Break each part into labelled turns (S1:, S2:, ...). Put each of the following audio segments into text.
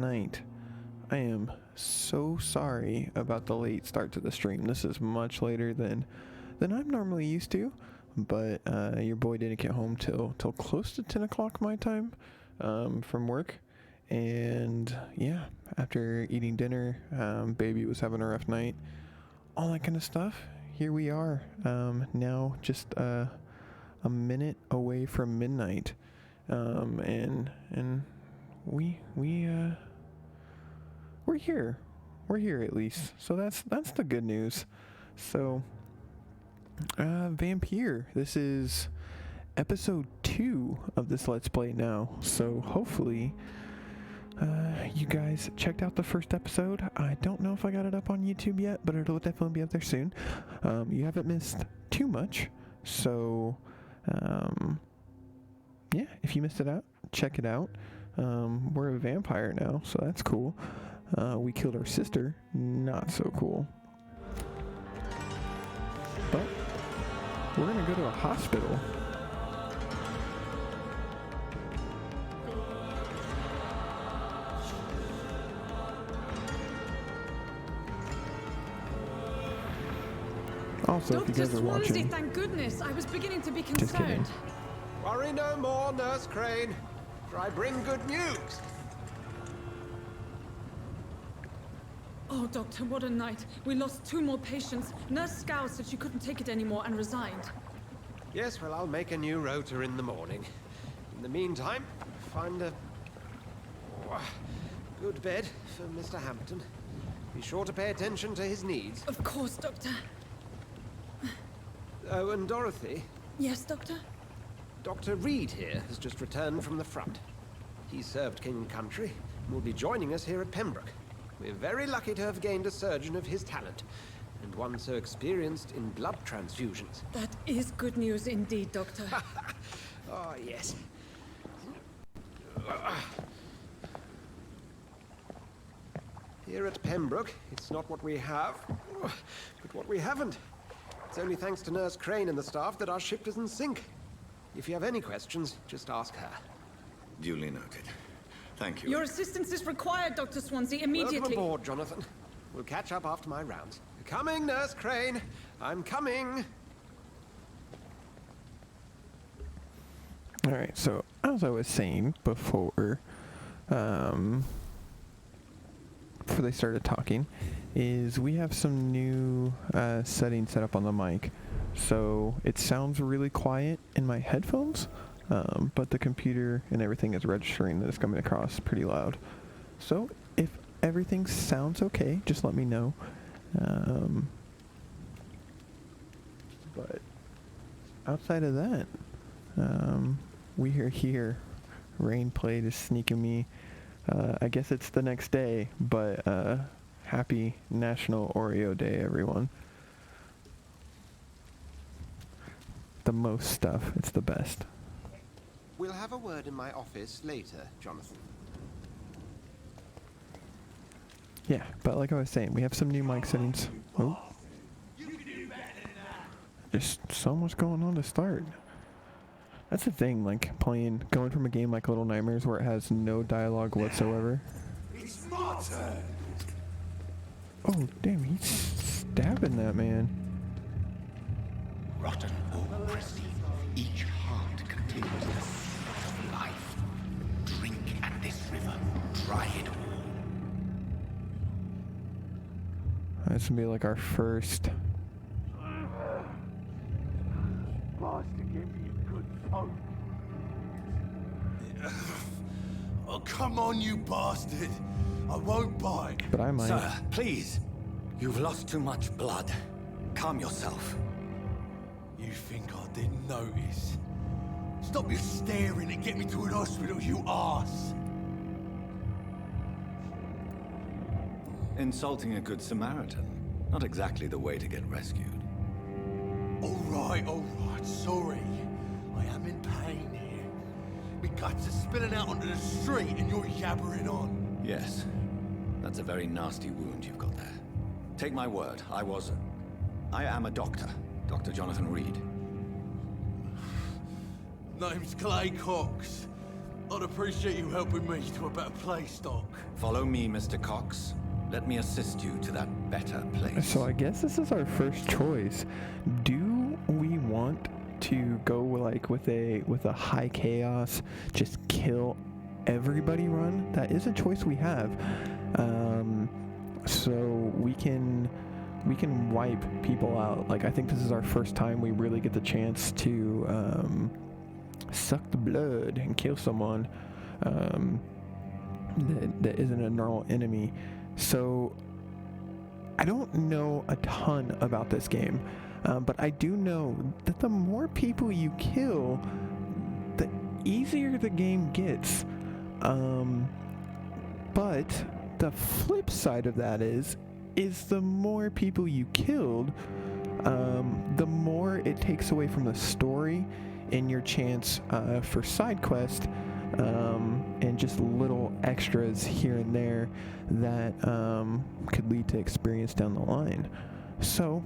S1: night. I am so sorry about the late start to the stream. This is much later than I'm normally used to, but your boy didn't get home till close to 10 o'clock my time from work. And yeah, after eating dinner, baby was having a rough night, all that kind of stuff. Here we are, now just a minute away from midnight, and we're here. We're here at least. So that's the good news. So, Vampyr, this is episode 2 of this Let's Play now. So hopefully, you guys checked out the first episode. I don't know if I got it up on YouTube yet, but it'll definitely be up there soon. You haven't missed too much. So, yeah, if you missed it out, check it out. We're a vampire now, so that's cool. We killed our sister, not so cool. But we're gonna go to a hospital. Also, if you guys are watching,
S2: thank goodness. I was beginning to be
S1: just kidding.
S2: concerned.
S3: Worry no more, Nurse Crane, for I bring good news.
S2: Oh, Doctor, what a night. We lost 2 more patients. Nurse Scow said she couldn't take it anymore and resigned.
S3: Yes, well, I'll make a new rota in the morning. In the meantime, find a good bed for Mr. Hampton. Be sure to pay attention to his needs.
S2: Of course, Doctor.
S3: Oh, and Dorothy,
S2: Yes, Doctor?
S3: Dr. Reed here has just returned from the front. He served King and Country and will be joining us here at Pembroke. We're very lucky to have gained a surgeon of his talent, and one so experienced in blood transfusions.
S2: That is good news indeed, Doctor.
S3: Oh, yes. Here at Pembroke, it's not what we have, but what we haven't. It's only thanks to Nurse Crane and the staff that our ship doesn't sink. If you have any questions, just ask her.
S4: Duly noted. Thank you.
S2: Your assistance is required, Dr. Swansea, immediately.
S3: Welcome aboard, Jonathan. We'll catch up after my rounds. Coming, Nurse Crane. I'm coming.
S1: Alright, so as I was saying before they started talking, is we have some new settings set up on the mic. So it sounds really quiet in my headphones, but the computer and everything is registering that it's coming across pretty loud. So if everything sounds okay, just let me know. But outside of that, we are here. Rain played is sneaking me. I guess it's the next day, but happy National Oreo Day, everyone. The most stuff, it's the best.
S3: We'll have a word in my office later, Jonathan.
S1: Yeah, but like I was saying, we have some new mic settings. Oh. There's so much going on to start. That's the thing, like going from a game like Little Nightmares where it has no dialogue whatsoever.
S4: It's my turn.
S1: Oh, damn, he's stabbing that man.
S4: Rotten or pristine, each heart contains the seed of life. Drink at this river, try it all.
S1: This will be like our first.
S5: Oh, come on, you bastard. I won't bite.
S1: But I might.
S6: Sir, please. You've lost too much blood. Calm yourself.
S5: You think I didn't notice? Stop your staring and get me to an hospital, you arse.
S6: Insulting a good Samaritan. Not exactly the way to get rescued.
S5: All right, sorry. I am in pain here. My guts are spilling out onto the street and you're yabbering on.
S6: Yes. That's a very nasty wound you've got there. Take my word, I am a doctor. Dr. Jonathan Reed.
S5: Name's Clay Cox. I'd appreciate you helping me to a better place, Doc.
S6: Follow me, Mr. Cox. Let me assist you to that better place.
S1: So I guess this is our first choice. Do we want to go like with a high chaos, just kill everybody run? That is a choice we have. So we can wipe people out. Like, I think this is our first time we really get the chance to suck the blood and kill someone that isn't a normal enemy. So I don't know a ton about this game, but I do know that the more people you kill, the easier the game gets. But the flip side of that is the more people you killed, the more it takes away from the story and your chance for side quest, and just little extras here and there that could lead to experience down the line. So,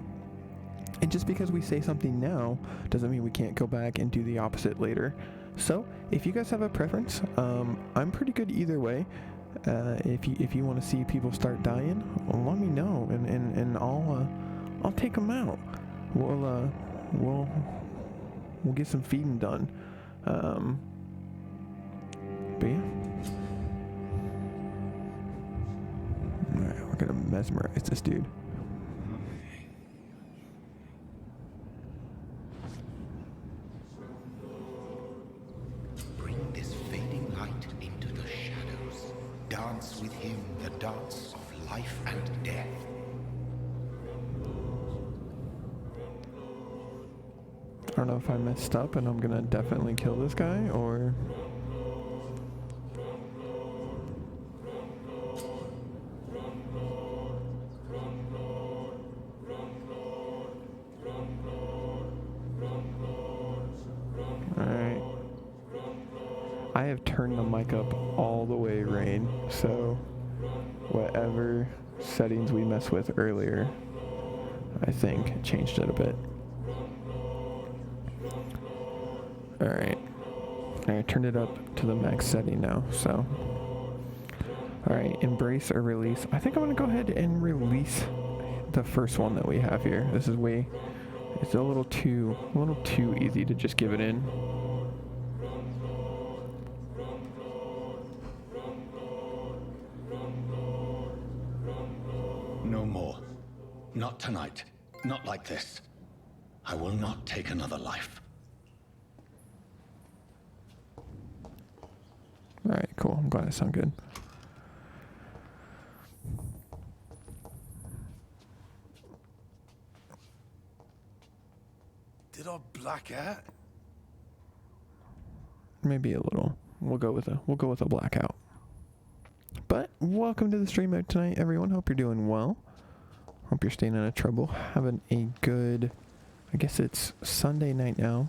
S1: and just because we say something now doesn't mean we can't go back and do the opposite later. So, if you guys have a preference, I'm pretty good either way. If you want to see people start dying, let me know, and I'll take them out. We'll get some feeding done. But yeah. Alright, we're gonna mesmerize this dude.
S4: Bring this fading light into the shadows. Dance with him the dance of life and death.
S1: I don't know if I messed up and I'm gonna definitely kill this guy, or... Alright. I have turned the mic up all the way, Rain, so whatever settings we messed with earlier, I think changed it a bit. Alright. I turned it up to the max setting now, so. Alright, embrace or release. I think I'm gonna go ahead and release the first one that we have here. This is it's a little too easy to just give it in.
S6: No more. Not tonight. Not like this. I will not take another life.
S1: Alright, cool. I'm glad it sounded good.
S5: Did I black out?
S1: Maybe a little. We'll go with a blackout. But welcome to the stream out tonight, everyone. Hope you're doing well. Hope you're staying out of trouble. Having a good, I guess it's Sunday night now.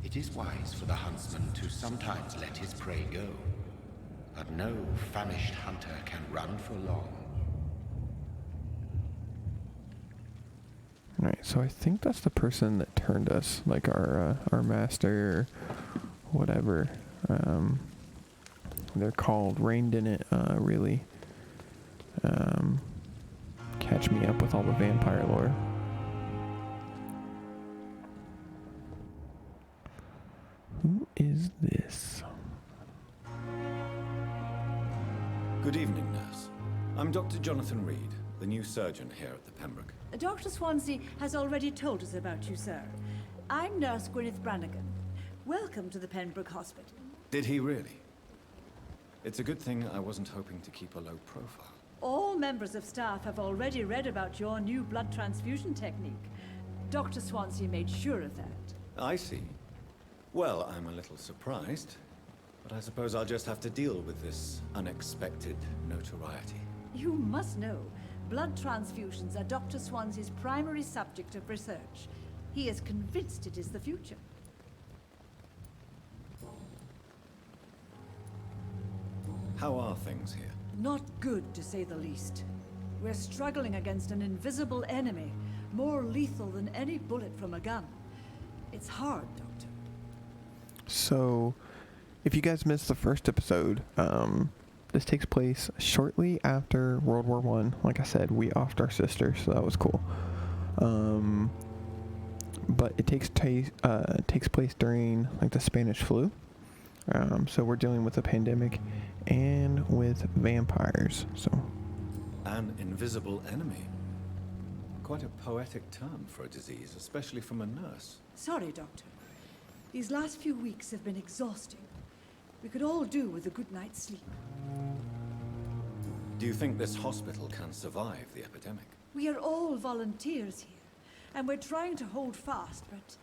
S4: It is wise for the huntsman to sometimes let his prey go, but no famished hunter can run for long.
S1: Alright, so I think that's the person that turned us, like our master, or whatever. They're called. Rain didn't really catch me up with all the vampire lore. Who is this?
S6: Good evening, nurse. I'm Dr. Jonathan Reed, the new surgeon here at the Pembroke.
S7: Dr. Swansea has already told us about you, sir. I'm Nurse Gwyneth Brannigan. Welcome to the Pembroke Hospital.
S6: Did he really? It's a good thing I wasn't hoping to keep a low profile.
S7: All members of staff have already read about your new blood transfusion technique. Dr. Swansea made sure of that.
S6: I see. Well, I'm a little surprised, but I suppose I'll just have to deal with this unexpected notoriety.
S7: You must know, blood transfusions are Dr. Swansea's primary subject of research. He is convinced it is the future.
S6: How are things here?
S7: Not good, to say the least. We're struggling against an invisible enemy, more lethal than any bullet from a gun. It's hard, Doctor.
S1: So, if you guys missed the first episode, this takes place shortly after World War One. Like I said, we offed our sister, so that was cool. But it takes place during like the Spanish flu. So we're dealing with a pandemic and with vampires. So
S6: An invisible enemy. Quite a poetic term for a disease, especially from a nurse.
S7: Sorry, Doctor. These last few weeks have been exhausting. We could all do with a good night's sleep.
S6: Do you think this hospital can survive the epidemic?
S7: We are all volunteers here, and we're trying to hold fast, but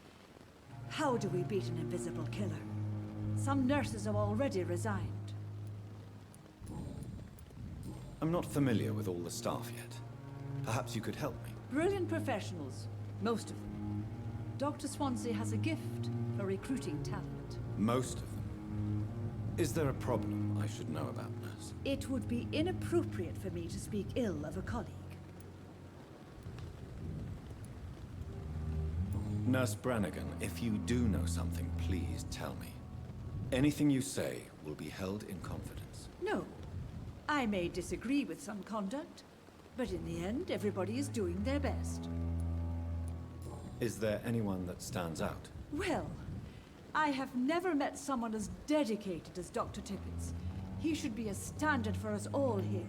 S7: how do we beat an invisible killer? Some nurses have already resigned.
S6: I'm not familiar with all the staff yet. Perhaps you could help me.
S7: Brilliant professionals, most of them. Dr. Swansea has a gift for recruiting talent.
S6: Most of them. Is there a problem I should know about, nurse?
S7: It would be inappropriate for me to speak ill of a colleague.
S6: Nurse Brannigan, if you do know something, please tell me. Anything you say will be held in confidence.
S7: No. I may disagree with some conduct, but in the end, everybody is doing their best.
S6: Is there anyone that stands out?
S7: Well, I have never met someone as dedicated as Dr. Tippets. He should be a standard for us all here.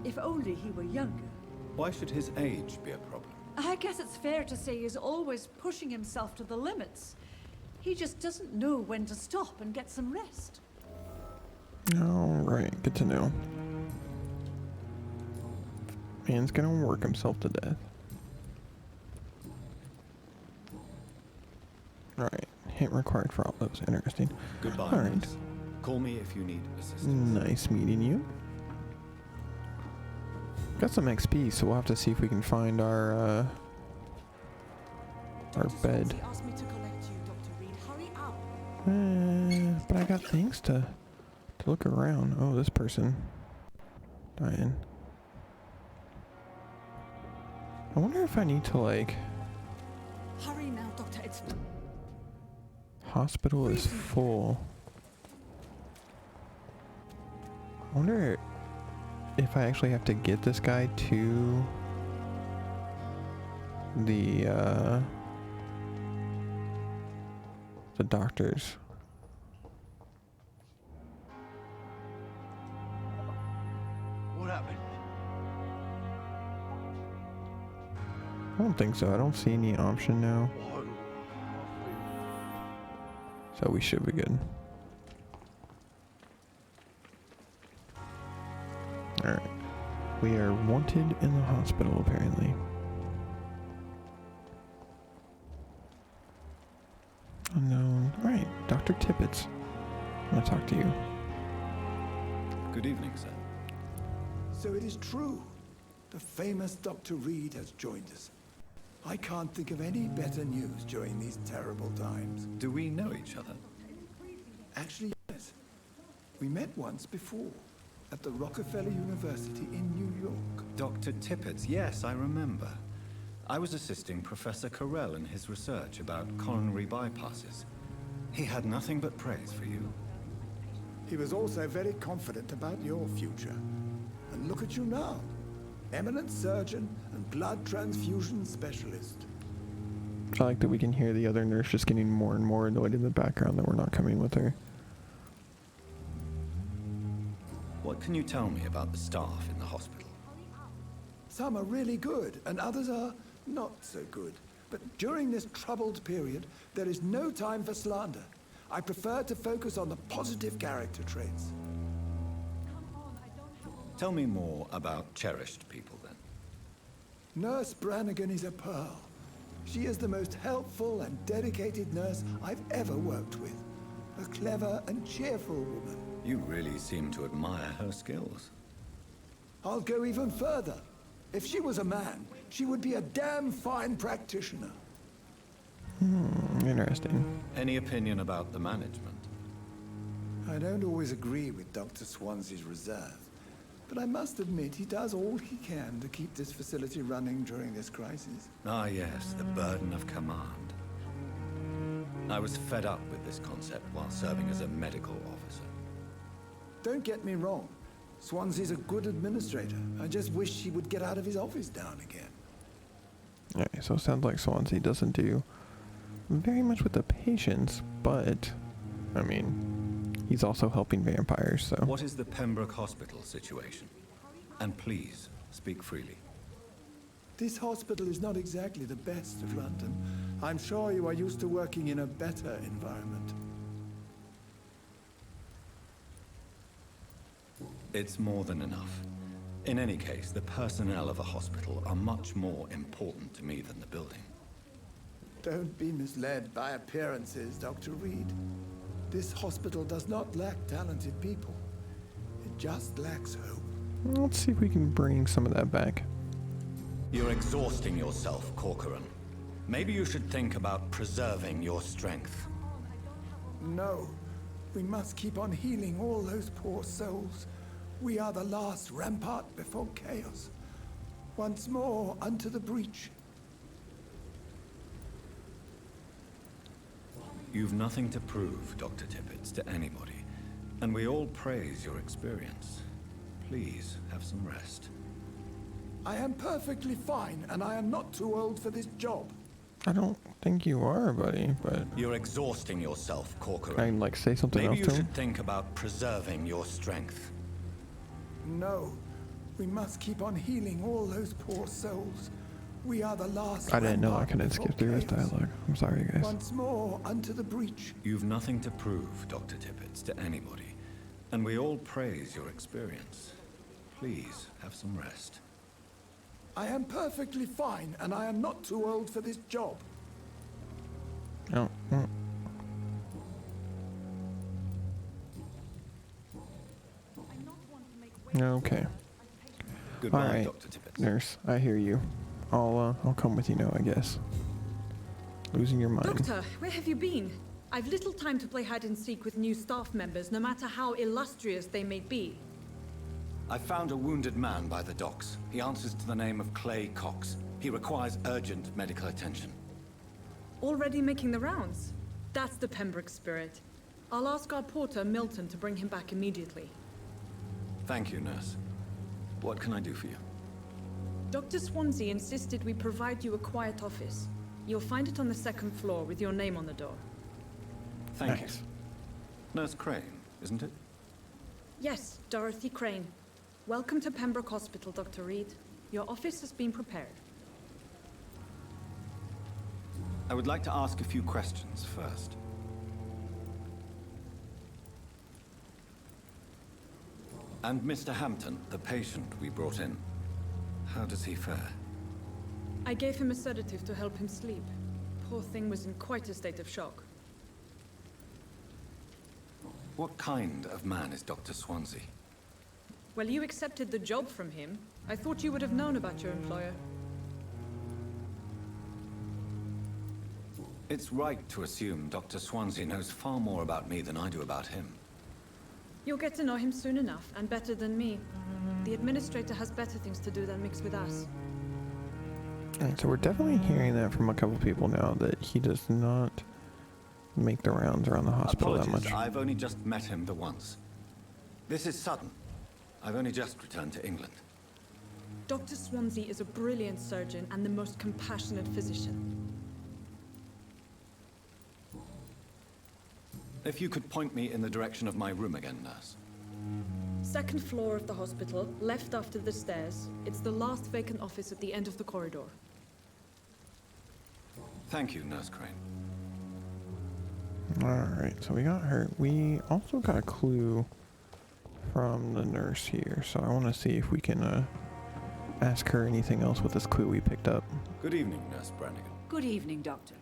S7: If only he were younger.
S6: Why should his age be a problem?
S7: I guess it's fair to say he's always pushing himself to the limits. He just doesn't know when to stop and get some rest.
S1: alright, good to know. Man's gonna work himself to death. Alright, hint required for all those. Interesting.
S6: Goodbye,
S1: Alright.
S6: nurse. Call me if you need assistance.
S1: Nice meeting you. Got some XP, so we'll have to see if we can find our bed.
S2: Swansea asked me to collect you, Dr. Reed. Hurry up.
S1: But I got things to look around. Oh, this person dying. I wonder if I need to like.
S2: Hurry now, Doctor. It's
S1: Hospital is full. I wonder if I actually have to get this guy to the doctors.
S5: What happened?
S1: I don't think so. I don't see any option now. So we should be good. Alright. We are wanted in the hospital, apparently. Unknown. Alright, Dr. Tippets. I want to talk to you.
S6: Good evening, sir.
S8: So it is true. The famous Dr. Reed has joined us. I can't think of any better news during these terrible times.
S6: Do we know each other?
S8: Actually, yes. We met once before, at the Rockefeller University in New York.
S6: Dr. Tippets, yes, I remember. I was assisting Professor Carell in his research about coronary bypasses. He had nothing but praise for you.
S8: He was also very confident about your future. And look at you now. Eminent surgeon and blood transfusion specialist.
S1: I like that we can hear the other nurse just getting more and more annoyed in the background that we're not coming with her.
S6: What can you tell me about the staff in the hospital?
S8: Some are really good, and others are not so good. But during this troubled period, there is no time for slander. I prefer to focus on the positive character traits.
S6: Tell me more about cherished people, then.
S8: Nurse Brannigan is a pearl. She is the most helpful and dedicated nurse I've ever worked with. A clever and cheerful woman.
S6: You really seem to admire her skills.
S8: I'll go even further. If she was a man, she would be a damn fine practitioner.
S1: Interesting.
S6: Any opinion about the management?
S8: I don't always agree with Dr. Swansea's reserve, but I must admit he does all he can to keep this facility running during this crisis.
S6: Ah, yes, the burden of command. I was fed up with this concept while serving as a medical officer.
S8: Don't get me wrong. Swansea's a good administrator. I just wish he would get out of his office down again.
S1: Okay, so it sounds like Swansea doesn't do very much with the patients, but, I mean, he's also helping vampires, so...
S6: What is the Pembroke Hospital situation? And please, speak freely.
S8: This hospital is not exactly the best of London. I'm sure you are used to working in a better environment.
S6: It's more than enough. In any case, the personnel of a hospital are much more important to me than the building.
S8: Don't be misled by appearances, Dr. Reed. This hospital does not lack talented people. It just lacks hope.
S1: Let's see if we can bring some of that back.
S6: You're exhausting yourself, Corcoran. Maybe you should think about preserving your strength.
S8: No, we must keep on healing all those poor souls. We are the last rampart before chaos. Once more, unto the breach.
S6: You've nothing to prove, Dr. Tippets, to anybody. And we all praise your experience. Please, have some rest.
S8: I am perfectly fine, and I am not too old for this job.
S1: I don't think you are, buddy, but...
S6: You're exhausting yourself, Corcoran.
S1: I can, like, say something
S6: Maybe
S1: else
S6: you
S1: to him.
S6: should think about preserving your strength.
S8: No, we must keep on healing all those poor souls. We are the last
S1: I didn't know I
S8: rampart
S1: couldn't
S8: before
S1: skip through his
S8: chaos.
S1: dialogue. I'm sorry, guys.
S8: Once more, unto the breach.
S6: You've nothing to prove, Dr. Tippets, to anybody. And we all praise your experience. Please, have some rest.
S8: I am perfectly fine, and I am not too old for this job.
S1: Oh, mm. Okay.
S6: Goodbye,
S1: All right,
S6: Dr. Tippets.
S1: nurse, I hear you. I'll come with you now, I guess. Losing your mind.
S2: Doctor, where have you been? I've little time to play hide and seek with new staff members, no matter how illustrious they may be.
S6: I found a wounded man by the docks. He answers to the name of Clay Cox. He requires urgent medical attention.
S2: Already making the rounds? That's the Pembroke spirit. I'll ask our porter, Milton, to bring him back immediately.
S6: Thank you, nurse. What can I do for you?
S2: Dr. Swansea insisted we provide you a quiet office. You'll find it on the second floor with your name on the door.
S6: Thank
S1: Nice.
S6: you. Nurse Crane, isn't it?
S2: Yes, Dorothy Crane. Welcome to Pembroke Hospital, Dr. Reed. Your office has been prepared.
S6: I would like to ask a few questions first. And Mr. Hampton, the patient we brought in, how does he fare?
S2: I gave him a sedative to help him sleep. Poor thing was in quite a state of shock.
S6: What kind of man is Dr. Swansea?
S2: Well, you accepted the job from him. I thought you would have known about your employer.
S6: It's right to assume Dr. Swansea knows far more about me than I do about him.
S2: You'll get to know him soon enough, and better than me. The administrator has better things to do than mix with us.
S1: Alright, so we're definitely hearing that from a couple people now, that he does not make the rounds around the hospital that
S6: Apologies,
S1: much.
S6: I've only just met him the once. This is sudden. I've only just returned to England.
S2: Dr. Swansea is a brilliant surgeon and the most compassionate physician.
S6: If you could point me in the direction of my room again, nurse.
S2: Second floor of the hospital, left after the stairs. It's the last vacant office at the end of the corridor.
S6: Thank you, Nurse Crane.
S1: Alright, so we got her. We also got a clue from the nurse here, so I want to see if we can ask her anything else with this clue we picked up.
S6: Good evening, Nurse Brannigan.
S7: Good evening, Doctor.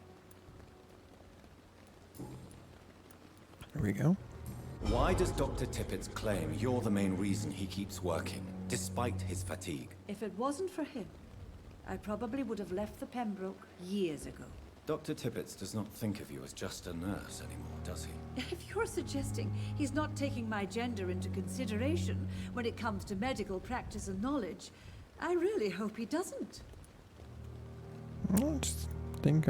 S1: There we go.
S6: Why does Dr. Tippets claim you're the main reason he keeps working, despite his fatigue?
S7: If it wasn't for him, I probably would have left the Pembroke years ago.
S6: Dr. Tippets does not think of you as just a nurse anymore, does he?
S7: If you're suggesting he's not taking my gender into consideration when it comes to medical practice and knowledge, I really hope he doesn't.
S1: I just think,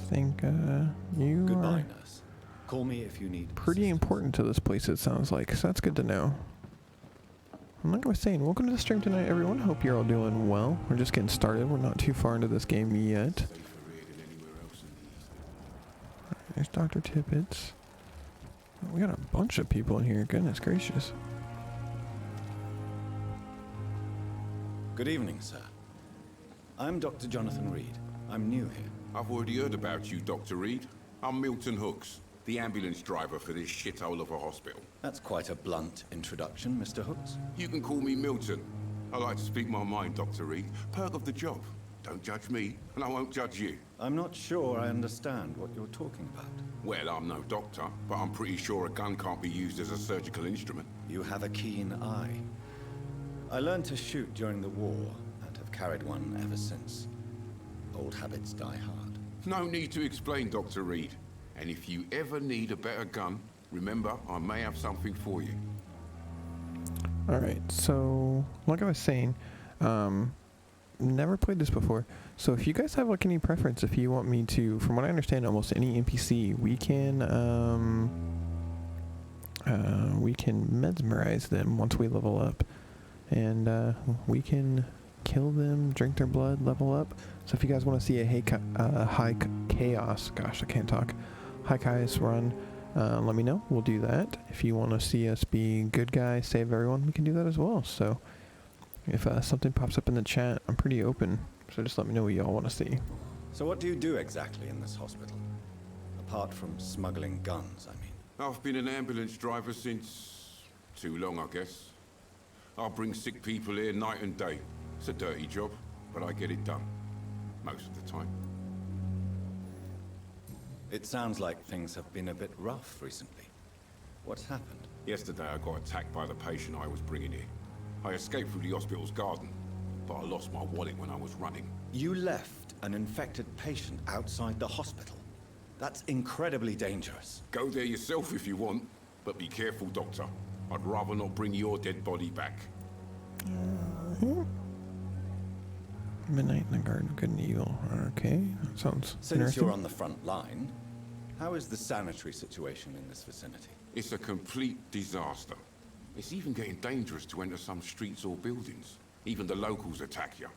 S1: think you
S6: Goodbye,
S1: are
S6: nurse. Call me if you need
S1: pretty
S6: assistance.
S1: important to this place, it sounds like, so that's good to know. I'm like I was saying, welcome to the stream tonight, everyone. Hope you're all doing well. We're just getting started. We're not too far into this game yet. There's Dr. Tippets. We got a bunch of people in here. Goodness gracious.
S6: Good evening, sir. I'm Dr. Jonathan Reed. I'm new here.
S9: I've already heard about you, Dr. Reed. I'm Milton Hooks, the ambulance driver for this shithole of a hospital.
S6: That's quite a blunt introduction, Mr. Hooks.
S9: You can call me Milton. I like to speak my mind, Dr. Reed. Perk of the job. Don't judge me, and I won't judge you.
S6: I'm not sure I understand what you're talking about.
S9: Well, I'm no doctor, but I'm pretty sure a gun can't be used as a surgical instrument.
S6: You have a keen eye. I learned to shoot during the war, and have carried one ever since. Old habits die hard.
S9: No need to explain, Dr. Reed. And if you ever need a better gun, remember, I may have something for you.
S1: Alright, so, like I was saying, never played this before. So if you guys have like any preference, if you want me to, from what I understand, almost any NPC, we can mesmerize them once we level up. And we can kill them, drink their blood, level up. So if you guys want to see a high chaos, gosh, I can't talk, high chaos run, let me know. We'll do that. If you want to see us be good guys, save everyone, we can do that as well. So if something pops up in the chat, I'm pretty open. So just let me know what y'all want to see.
S6: So what do you do exactly in this hospital? Apart from smuggling guns, I mean.
S9: I've been an ambulance driver since... too long, I guess. I bring sick people here night and day. It's a dirty job, but I get it done. Most of the time.
S6: It sounds like things have been a bit rough recently. What's happened?
S9: Yesterday I got attacked by the patient I was bringing here. I escaped through the hospital's garden, but I lost my wallet when I was running.
S6: You left an infected patient outside the hospital? That's incredibly dangerous.
S9: Go there yourself if you want, but be careful, Doctor. I'd rather not bring your dead body back.
S1: Midnight in the Garden of Good and Evil. Okay, that sounds
S6: Since
S1: interesting.
S6: you're on the front line, how is the sanitary situation in this vicinity?
S9: It's a complete disaster. It's even getting dangerous to enter some streets or buildings. Even the locals attack you.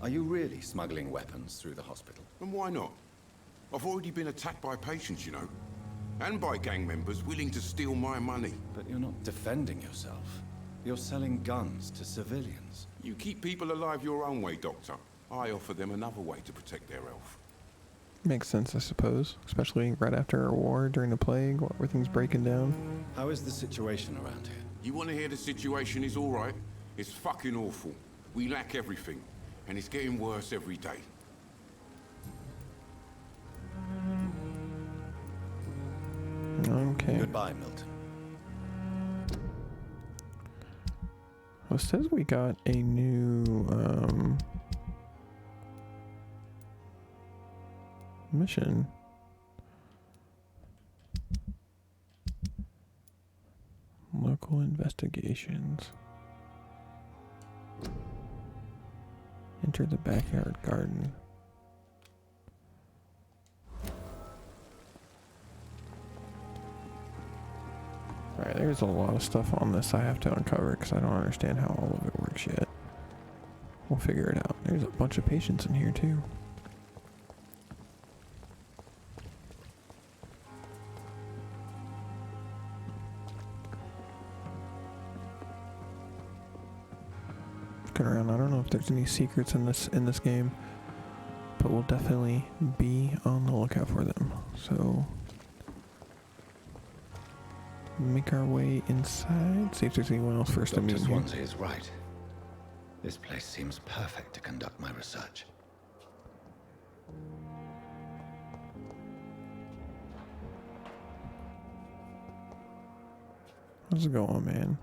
S6: Are you really smuggling weapons through the hospital?
S9: And why not? I've already been attacked by patients, you know. And by gang members willing to steal my money.
S6: But you're not defending yourself. You're selling guns to civilians.
S9: You keep people alive your own way, Doctor. I offer them another way to protect their health.
S1: Makes sense, I suppose. Especially right after a war, during the plague, while everything's breaking down.
S6: How is the situation around here?
S9: You want to hear the situation is all right? It's fucking awful. We lack everything. And it's getting worse every day.
S1: Okay.
S6: Goodbye, Milton.
S1: Well, it says we got a new mission. Local investigations. Enter the backyard garden. Alright, there's a lot of stuff on this I have to uncover because I don't understand how all of it works yet. We'll figure it out. There's a bunch of patients in here too. Looking around, I don't know if there's any secrets in this game, but we'll definitely be on the lookout for them. So make our way inside, see if there's anyone else first to meet
S6: Dr.
S1: here.
S6: Swansea is right. This place seems perfect to conduct my research.
S1: How's it going, man?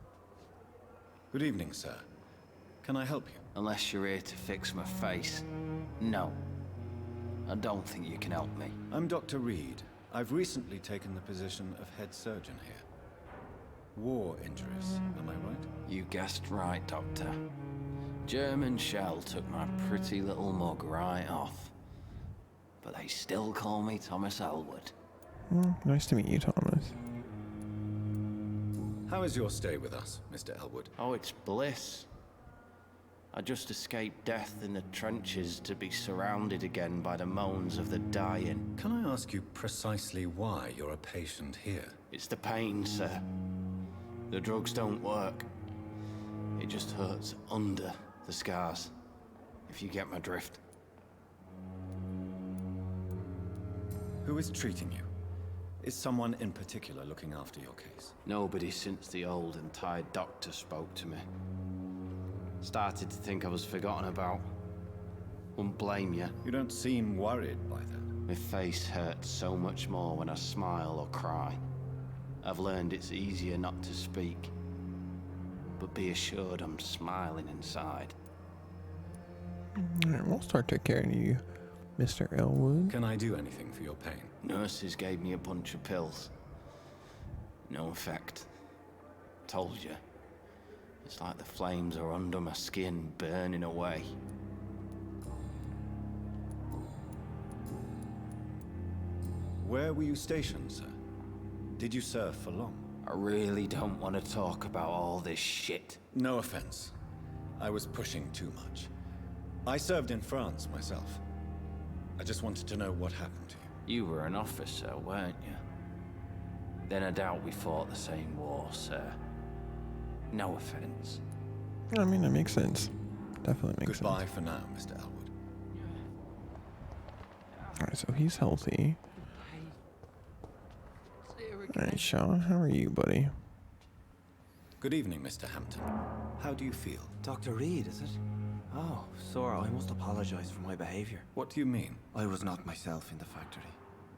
S6: Good evening, sir. Can I help you?
S10: Unless you're here to fix my face. No. I don't think you can help me.
S6: I'm Dr. Reed. I've recently taken the position of head surgeon here. War injuries, am I right?
S10: You guessed right, Doctor. German shell took my pretty little mug right off. But they still call me Thomas Elwood.
S1: Nice to meet you, Thomas.
S6: How is your stay with us, Mr. Elwood?
S10: Oh, it's bliss. I just escaped death in the trenches to be surrounded again by the moans of the dying.
S6: Can I ask you precisely why you're a patient here?
S10: It's the pain, sir. The drugs don't work. It just hurts under the scars, if you get my drift.
S6: Who is treating you? Is someone in particular looking after your case?
S10: Nobody since the old and tired doctor spoke to me. Started to think I was forgotten about. Wouldn't blame you.
S6: You don't seem worried by that.
S10: My face hurts so much more when I smile or cry. I've learned it's easier not to speak. But be assured I'm smiling inside.
S1: Alright, we'll start taking care of you, Mr. Elwood.
S6: Can I do anything for your pain?
S10: Nurses gave me a bunch of pills. No effect. Told you. It's like the flames are under my skin, burning away.
S6: Where were you stationed, sir? Did you serve for long?
S10: I really don't want to talk about all this shit.
S6: No offense. I was pushing too much. I served in France myself. I just wanted to know what happened to you.
S10: You were an officer, weren't you? Then I doubt we fought the same war, sir. No offense.
S1: I mean, that makes sense. Definitely makes
S6: Goodbye
S1: sense.
S6: for now, Mr. Elwood.
S1: Alright, so he's healthy. Alright, Sean, how are you, buddy?
S6: Good evening, Mr. Hampton. How do you feel?
S11: Dr. Reed, is it? Oh, Sora, I must apologize for my behavior.
S6: What do you mean?
S11: I was not myself in the factory.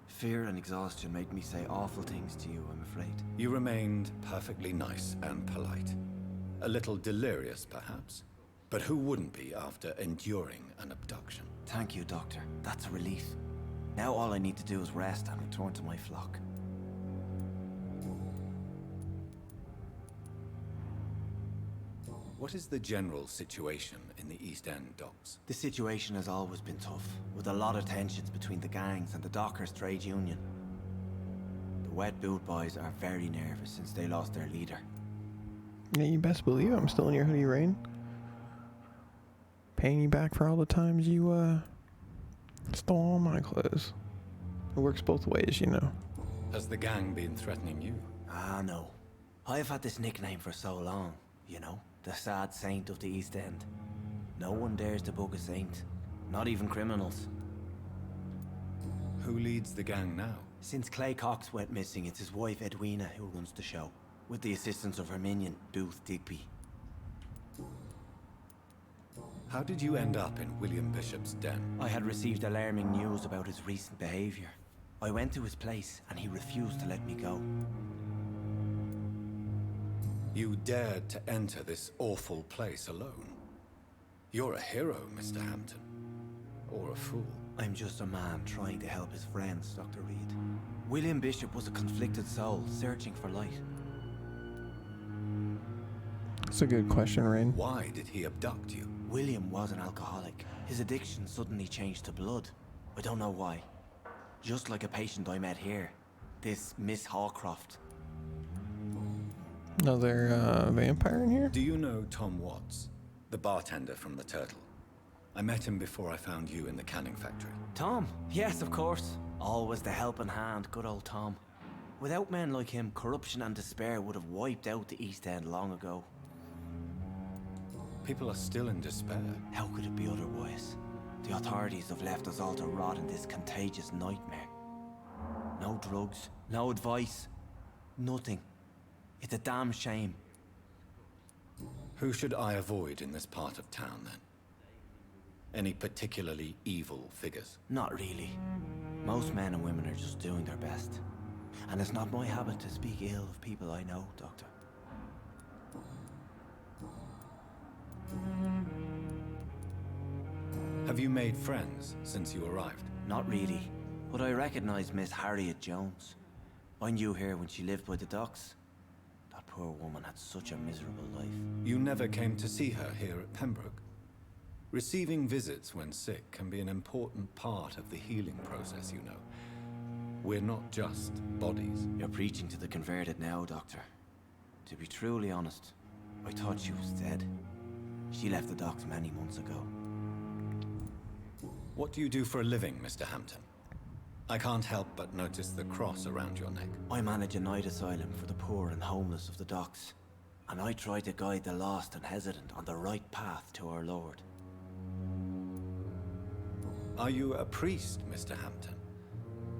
S11: Fear and exhaustion made me say awful things to you, I'm afraid.
S6: You remained perfectly nice and polite. A little delirious, perhaps. But who wouldn't be after enduring an abduction?
S11: Thank you, Doctor. That's a relief. Now all I need to do is rest and return to my flock.
S6: What is the general situation in the East End docks?
S11: The situation has always been tough, with a lot of tensions between the gangs and the Dockers trade union. The Wet Boot Boys are very nervous since they lost their leader.
S1: Yeah, you best believe I'm still in your hoodie, Rain. Paying you back for all the times you, stole all my clothes. It works both ways, you know.
S6: Has the gang been threatening you?
S11: Ah, no. I've had this nickname for so long, you know? The sad saint of the East End. No one dares to bug a saint. Not even criminals.
S6: Who leads the gang now?
S11: Since Clay Cox went missing, it's his wife Edwina who runs the show. With the assistance of her minion, Booth Digby.
S6: How did you end up in William Bishop's den?
S11: I had received alarming news about his recent behavior. I went to his place and he refused to let me go.
S6: You dared to enter this awful place alone. You're a hero, Mr. Hampton. Or a fool.
S11: I'm just a man trying to help his friends, Dr. Reed. William Bishop was a conflicted soul, searching for light.
S1: That's a good question, Rain.
S6: Why did he abduct you?
S11: William was an alcoholic. His addiction suddenly changed to blood. I don't know why. Just like a patient I met here. This Miss Hawcroft.
S1: Another, vampire in here?
S6: Do you know Tom Watts? The bartender from the Turtle. I met him before I found you in the canning factory.
S11: Tom? Yes, of course. Always the helping hand, good old Tom. Without men like him, corruption and despair would have wiped out the East End long ago.
S6: People are still in despair.
S11: How could it be otherwise? The authorities have left us all to rot in this contagious nightmare. No drugs, no advice, nothing. It's a damn shame.
S6: Who should I avoid in this part of town, then? Any particularly evil figures?
S11: Not really. Most men and women are just doing their best. And it's not my habit to speak ill of people I know, Doctor.
S6: Have you made friends since you arrived?
S11: Not really. But I recognize Miss Harriet Jones. I knew her when she lived by the docks. That poor woman had such a miserable life.
S6: You never came to see her here at Pembroke? Receiving visits when sick can be an important part of the healing process, you know. We're not just bodies.
S11: You're preaching to the converted now, Doctor. To be truly honest, I thought she was dead. She left the docks many months ago.
S6: What do you do for a living, Mr. Hampton? I can't help but notice the cross around your neck.
S11: I manage a night asylum for the poor and homeless of the docks. And I try to guide the lost and hesitant on the right path to our Lord.
S6: Are you a priest, Mr. Hampton?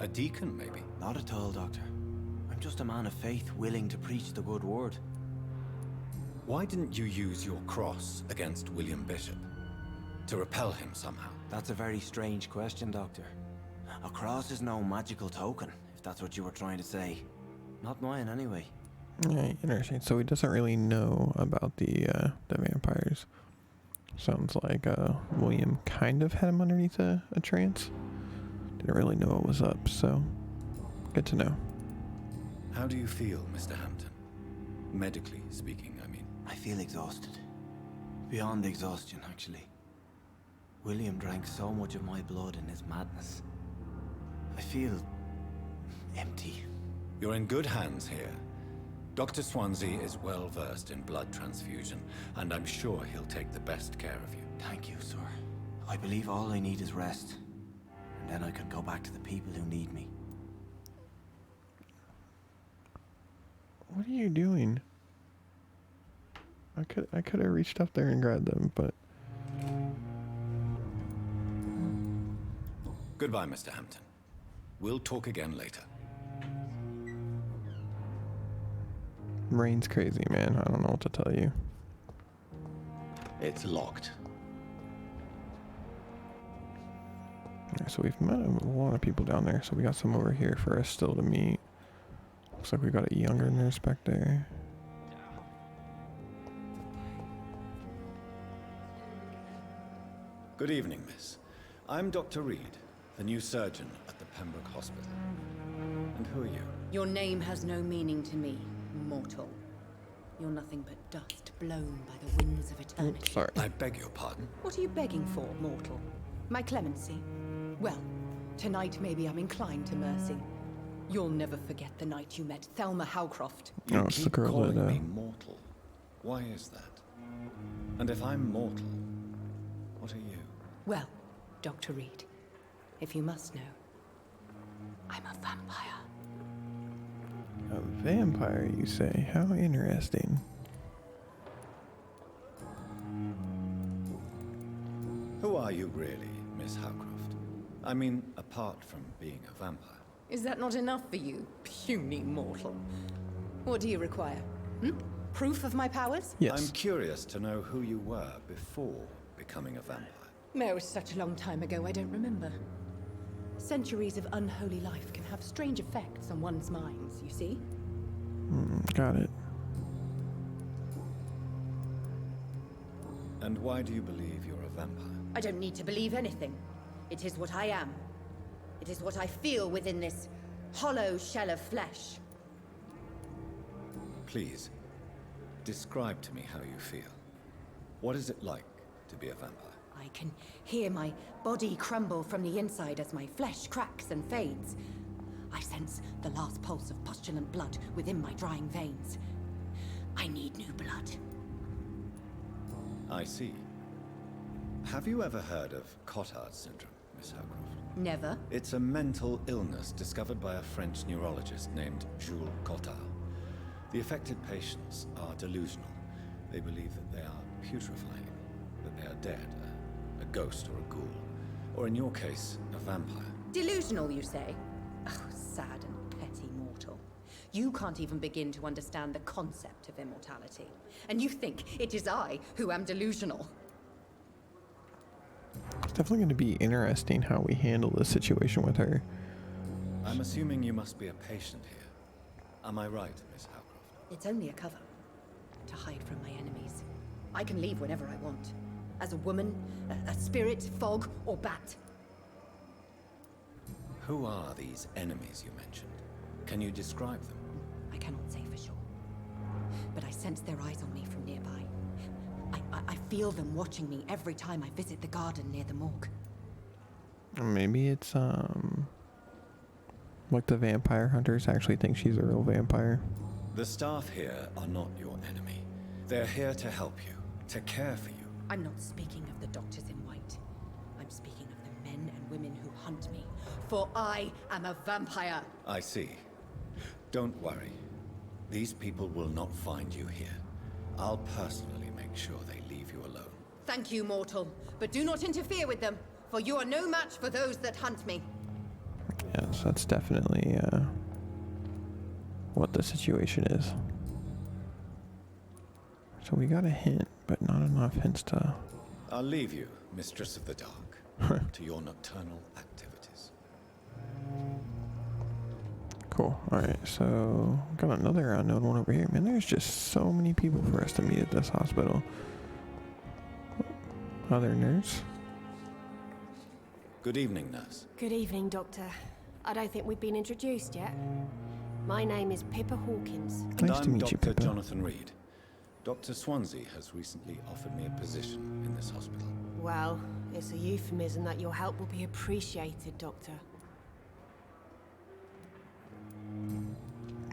S6: A deacon, maybe?
S11: Not at all, Doctor. I'm just a man of faith willing to preach the good word.
S6: Why didn't you use your cross against William Bishop? To repel him somehow?
S11: That's a very strange question, Doctor. A cross is no magical token, if that's what you were trying to say. Not mine, anyway.
S1: Yeah, interesting. So he doesn't really know about the vampires. Sounds like William kind of had him underneath a trance. Didn't really know what was up, so good to know.
S6: How do you feel, Mr. Hampton? Medically speaking, I mean.
S11: I feel exhausted. Beyond exhaustion, actually. William drank so much of my blood in his madness. I feel empty.
S6: You're in good hands here. Dr. Swansea is well versed in blood transfusion, and I'm sure he'll take the best care of you.
S11: Thank you, sir. I believe all I need is rest. And then I can go back to the people who need me.
S1: What are you doing? I could have reached up there and grabbed them, but
S6: Goodbye, Mr. Hampton. We'll talk again later.
S1: Rain's crazy, man. I don't know what to tell you.
S4: It's locked.
S1: Alright, so we've met a lot of people down there, so we got some over here for us still to meet. Looks like we got a younger nurse back there.
S6: Good evening, miss. I'm Dr. Reed, the new surgeon at the Pembroke Hospital. And who are you?
S12: Your name has no meaning to me, mortal. You're nothing but dust blown by the winds of eternity.
S1: Oops, sorry.
S6: I beg your pardon?
S12: What are you begging for, mortal? My clemency? Well, tonight maybe I'm inclined to mercy. You'll never forget the night you met Thelma Howcroft.
S6: You
S1: Oh, it's the
S6: keep
S1: girl
S6: calling
S1: that,
S6: me mortal. Why is that? And if I'm mortal, what are you?
S12: Well, Dr. Reed, if you must know, I'm a vampire.
S1: A vampire, you say? How interesting.
S6: Who are you really, Miss Howcroft? I mean, apart from being a vampire.
S12: Is that not enough for you, puny mortal? What do you require? Proof of my powers?
S1: Yes.
S6: I'm curious to know who you were before becoming a vampire.
S12: No, such a long time ago, I don't remember. Centuries of unholy life can have strange effects on one's minds, you see?
S1: Got it.
S6: And why do you believe you're a vampire?
S12: I don't need to believe anything. It is what I am. It is what I feel within this hollow shell of flesh.
S6: Please, describe to me how you feel. What is it like to be a vampire?
S12: I can hear my body crumble from the inside as my flesh cracks and fades. I sense the last pulse of pustulant blood within my drying veins. I need new blood.
S6: I see. Have you ever heard of Cot Heart Syndrome, Miss Howcroft?
S12: Never.
S6: It's a mental illness discovered by a French neurologist named Jules Cotard. The affected patients are delusional. They believe that they are putrefying, that they are dead, a ghost or a ghoul, or in your case, a vampire.
S12: Delusional, you say? Oh, sad and petty mortal. You can't even begin to understand the concept of immortality. And you think it is I who am delusional.
S1: It's definitely going to be interesting how we handle this situation with her.
S6: I'm assuming you must be a patient here. Am I right, Miss Howcroft?
S12: It's only a cover. To hide from my enemies. I can leave whenever I want. As a woman, a spirit, fog, or bat.
S6: Who are these enemies you mentioned? Can you describe them?
S12: I cannot say for sure. But I sense their eyes on me from nearby. I feel them watching me every time I visit the garden near the morgue.
S1: Maybe it's like the vampire hunters actually think she's a real vampire.
S6: The staff here are not your enemy. They're here to help you, to care for you.
S12: I'm not speaking of the doctors in white. I'm speaking of the men and women who hunt me. For I am a vampire.
S6: I see. Don't worry. These people will not find you here. I'll personally make sure they leave you alone.
S12: Thank you, mortal. But do not interfere with them, for you are no match for those that hunt me.
S1: Yes, that's definitely what the situation is. So we got a hint, but not enough hints to...
S6: I'll leave you, Mistress of the Dark, to your nocturnal activities.
S1: Cool. Alright, so got another unknown one over here. Man, there's just so many people for us to meet at this hospital. Other nurse?
S6: Good evening, nurse.
S13: Good evening, Doctor. I don't think we've been introduced yet. My name is Pippa Hawkins.
S6: And
S1: Nice to
S6: I'm
S1: meet you,
S6: Dr.
S1: Pippa.
S6: Jonathan Reed. Dr. Swansea has recently offered me a position in this hospital.
S13: Well, it's a euphemism that your help will be appreciated, Doctor.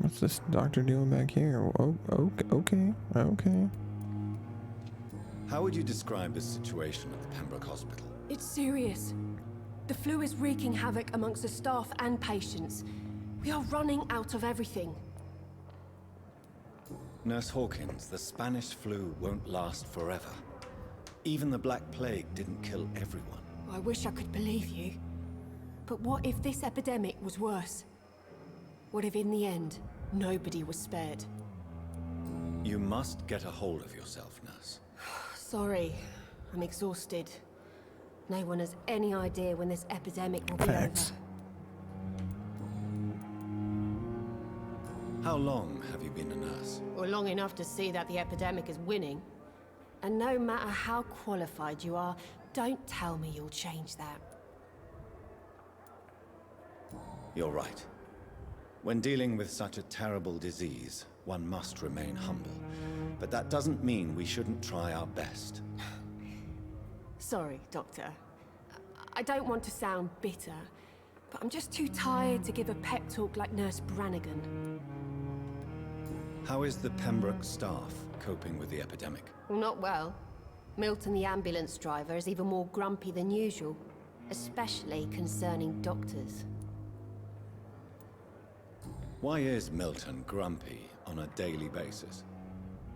S1: What's this doctor doing back here? Oh, okay.
S6: How would you describe the situation at the Pembroke Hospital?
S13: It's serious. The flu is wreaking havoc amongst the staff and patients. We are running out of everything.
S6: Nurse Hawkins, the Spanish flu won't last forever. Even the Black Plague didn't kill everyone.
S13: I wish I could believe you. But what if this epidemic was worse? What if in the end, nobody was spared?
S6: You must get a hold of yourself, nurse.
S13: Sorry, I'm exhausted. No one has any idea when this epidemic will be
S1: Facts.
S6: How long have you been a nurse?
S13: over. Well, long enough to see that the epidemic is winning. And no matter how qualified you are, don't tell me you'll change that.
S6: You're right. When dealing with such a terrible disease, one must remain humble. But that doesn't mean we shouldn't try our best.
S13: Sorry, Doctor. I don't want to sound bitter, but I'm just too tired to give a pep talk like Nurse Brannigan.
S6: How is the Pembroke staff coping with the epidemic?
S13: Well, not well. Milton, the ambulance driver, is even more grumpy than usual, especially concerning doctors.
S6: Why is Milton grumpy on a daily basis?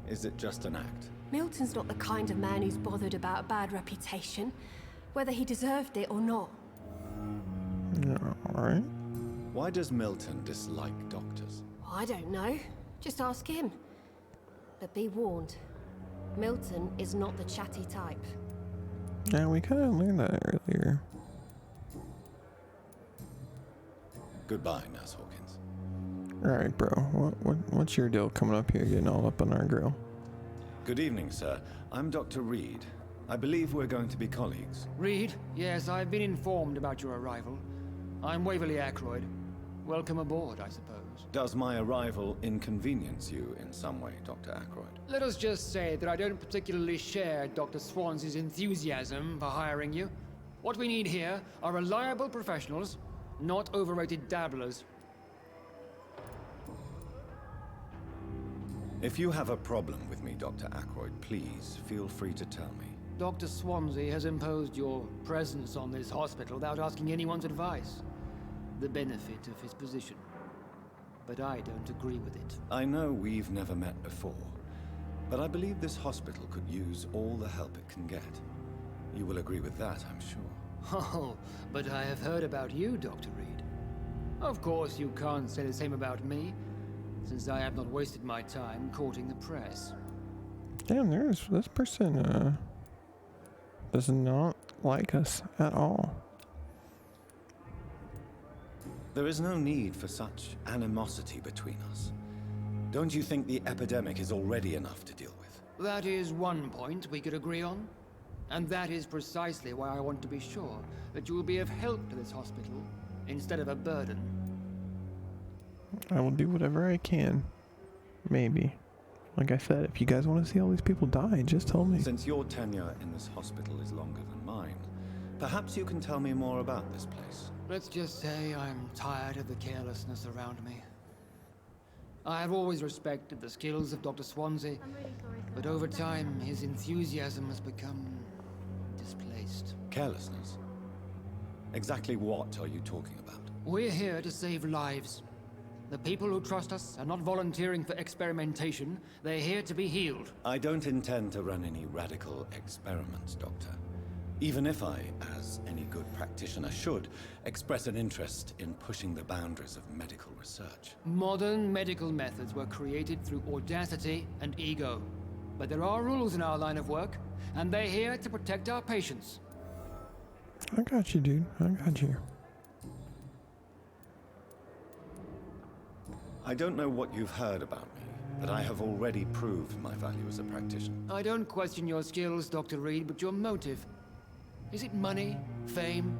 S6: Is it just an act?
S13: Milton's not the kind of man who's bothered about a bad reputation, whether he deserved it or not.
S1: Yeah, alright.
S6: Why does Milton dislike doctors?
S13: I don't know. Just ask him. But be warned, Milton is not the chatty type.
S1: Yeah, we kind of learned that earlier.
S6: Goodbye, Nurse Hawkins.
S1: Alright, bro. What's your deal coming up here getting all up on our grill?
S6: Good evening, sir. I'm Dr. Reed. I believe we're going to be colleagues.
S14: Reed? Yes, I've been informed about your arrival. I'm Waverly Ackroyd. Welcome aboard, I suppose.
S6: Does my arrival inconvenience you in some way, Dr. Ackroyd?
S14: Let us just say that I don't particularly share Dr. Swansea's enthusiasm for hiring you. What we need here are reliable professionals, not overrated dabblers.
S6: If you have a problem with me, Dr. Ackroyd, please feel free to tell me.
S14: Dr. Swansea has imposed your presence on this hospital without asking anyone's advice. The benefit of his position. But I don't agree with it.
S6: I know we've never met before, but I believe this hospital could use all the help it can get. You will agree with that, I'm sure.
S14: Oh, but I have heard about you, Dr. Reed. Of course, you can't say the same about me, since I have not wasted my time courting the press.
S1: Damn, this person does not like us at all.
S6: There is no need for such animosity between us. Don't you think the epidemic is already enough to deal with?
S14: That is one point we could agree on. And that is precisely why I want to be sure that you will be of help to this hospital, instead of a burden.
S1: I will do whatever I can. Maybe. Like I said, if you guys want to see all these people die, just tell me.
S6: Since your tenure in this hospital is longer than mine, perhaps you can tell me more about this place.
S14: Let's just say I'm tired of the carelessness around me. I have always respected the skills of Dr. Swansea, but over time, his enthusiasm has become displaced.
S6: Carelessness? Exactly what are you talking about?
S14: We're here to save lives. The people who trust us are not volunteering for experimentation. They're here to be healed.
S6: I don't intend to run any radical experiments, Doctor. Even if I, as any good practitioner should, express an interest in pushing the boundaries of medical research.
S14: Modern medical methods were created through audacity and ego. But there are rules in our line of work, and they're here to protect our patients.
S1: I got you, dude. I got you.
S6: I don't know what you've heard about me, but I have already proved my value as a practitioner.
S14: I don't question your skills, Dr. Reed, but your motive. Is it money, fame,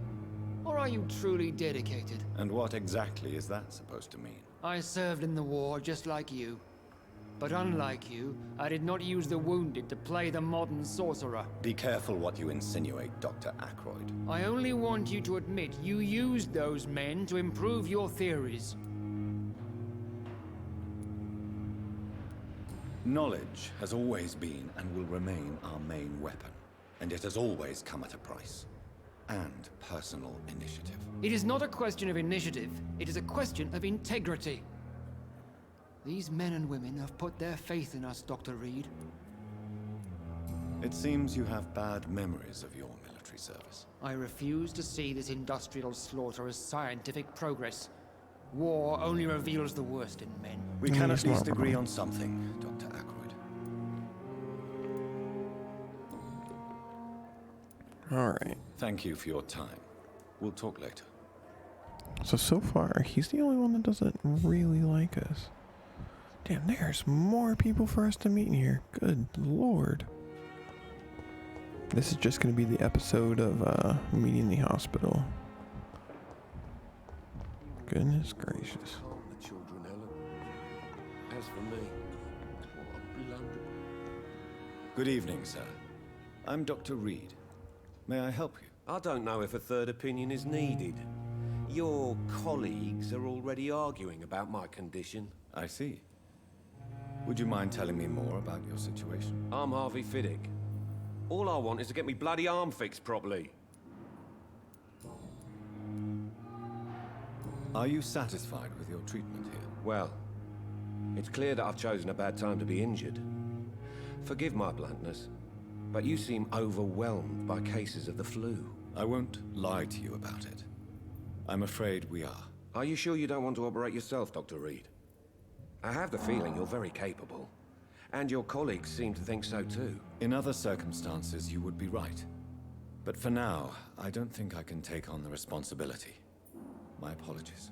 S14: or are you truly dedicated?
S6: And what exactly is that supposed to mean?
S14: I served in the war just like you. But unlike you, I did not use the wounded to play the modern sorcerer.
S6: Be careful what you insinuate, Dr. Ackroyd.
S14: I only want you to admit you used those men to improve your theories.
S6: Knowledge has always been and will remain our main weapon. And it has always come at a price. And personal initiative.
S14: It is not a question of initiative. It is a question of integrity. These men and women have put their faith in us, Dr. Reed.
S6: It seems you have bad memories of your military service.
S14: I refuse to see this industrial slaughter as scientific progress. War only reveals the worst in men.
S6: We can at least agree on something, Dr. Ackroyd.
S1: Alright.
S6: Thank you for your time. We'll talk later.
S1: So far, he's the only one that doesn't really like us. Damn, there's more people for us to meet in here. Good lord. This is just going to be the episode of meeting the hospital. Goodness gracious.
S9: Calm the children, Helen. As for me, what a blunder.
S6: Good evening, sir. I'm Dr. Reed. May I help you?
S15: I don't know if a third opinion is needed. Your colleagues are already arguing about my condition.
S6: I see. Would you mind telling me more about your situation?
S15: I'm Harvey Fiddick. All I want is to get me bloody arm fixed properly.
S6: Are you satisfied with your treatment here?
S15: Well, it's clear that I've chosen a bad time to be injured. Forgive my bluntness, but you seem overwhelmed by cases of the flu.
S6: I won't lie to you about it. I'm afraid we are.
S15: Are you sure you don't want to operate yourself, Dr. Reed? I have the feeling you're very capable. And your colleagues seem to think so too.
S6: In other circumstances, you would be right. But for now, I don't think I can take on the responsibility. My apologies.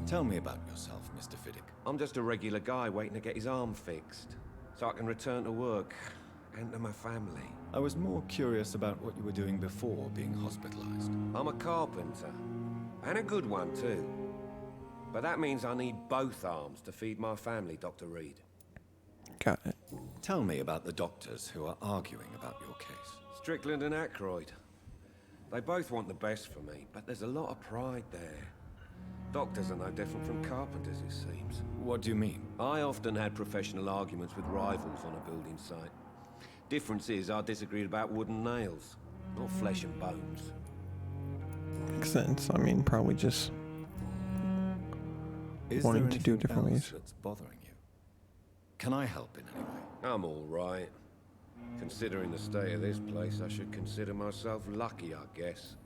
S6: Tell me about yourself, Mr. Fiddick.
S15: I'm just a regular guy waiting to get his arm fixed, so I can return to work and to my family.
S6: I was more curious about what you were doing before being hospitalized.
S15: I'm a carpenter, and a good one too. But that means I need both arms to feed my family, Dr. Reed.
S1: Got it.
S6: Tell me about the doctors who are arguing about your case.
S15: Strickland and Ackroyd. They both want the best for me, but there's a lot of pride there. Doctors are no different from carpenters, it seems.
S6: What do you mean?
S15: I often had professional arguments with rivals on a building site. Difference is I disagreed about wooden nails, not flesh and bones.
S1: Makes sense. I mean, probably just wanting to do different ways.
S6: That's bothering you? Can I help in any way?
S15: I'm all right. Considering the state of this place, I should consider myself lucky, I guess.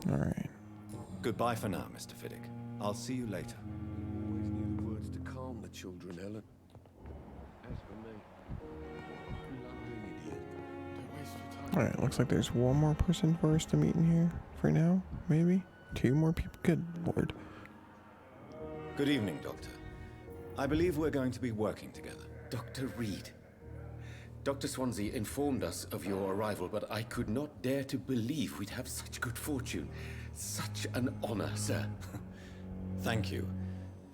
S1: Alright.
S15: Goodbye for now, Mr. Fiddick. I'll see you later.
S9: Always knew the words to calm the children, Helen. As for me, blundering idiot. Don't waste your time.
S1: Alright, looks like there's one more person for us to meet in here for now, maybe? 2 more people? Good lord.
S6: Good evening, Doctor. I believe we're going to be working together.
S16: Dr. Reed. Dr. Swansea informed us of your arrival, but I could not dare to believe we'd have such good fortune. Such an honor, sir.
S6: Thank you.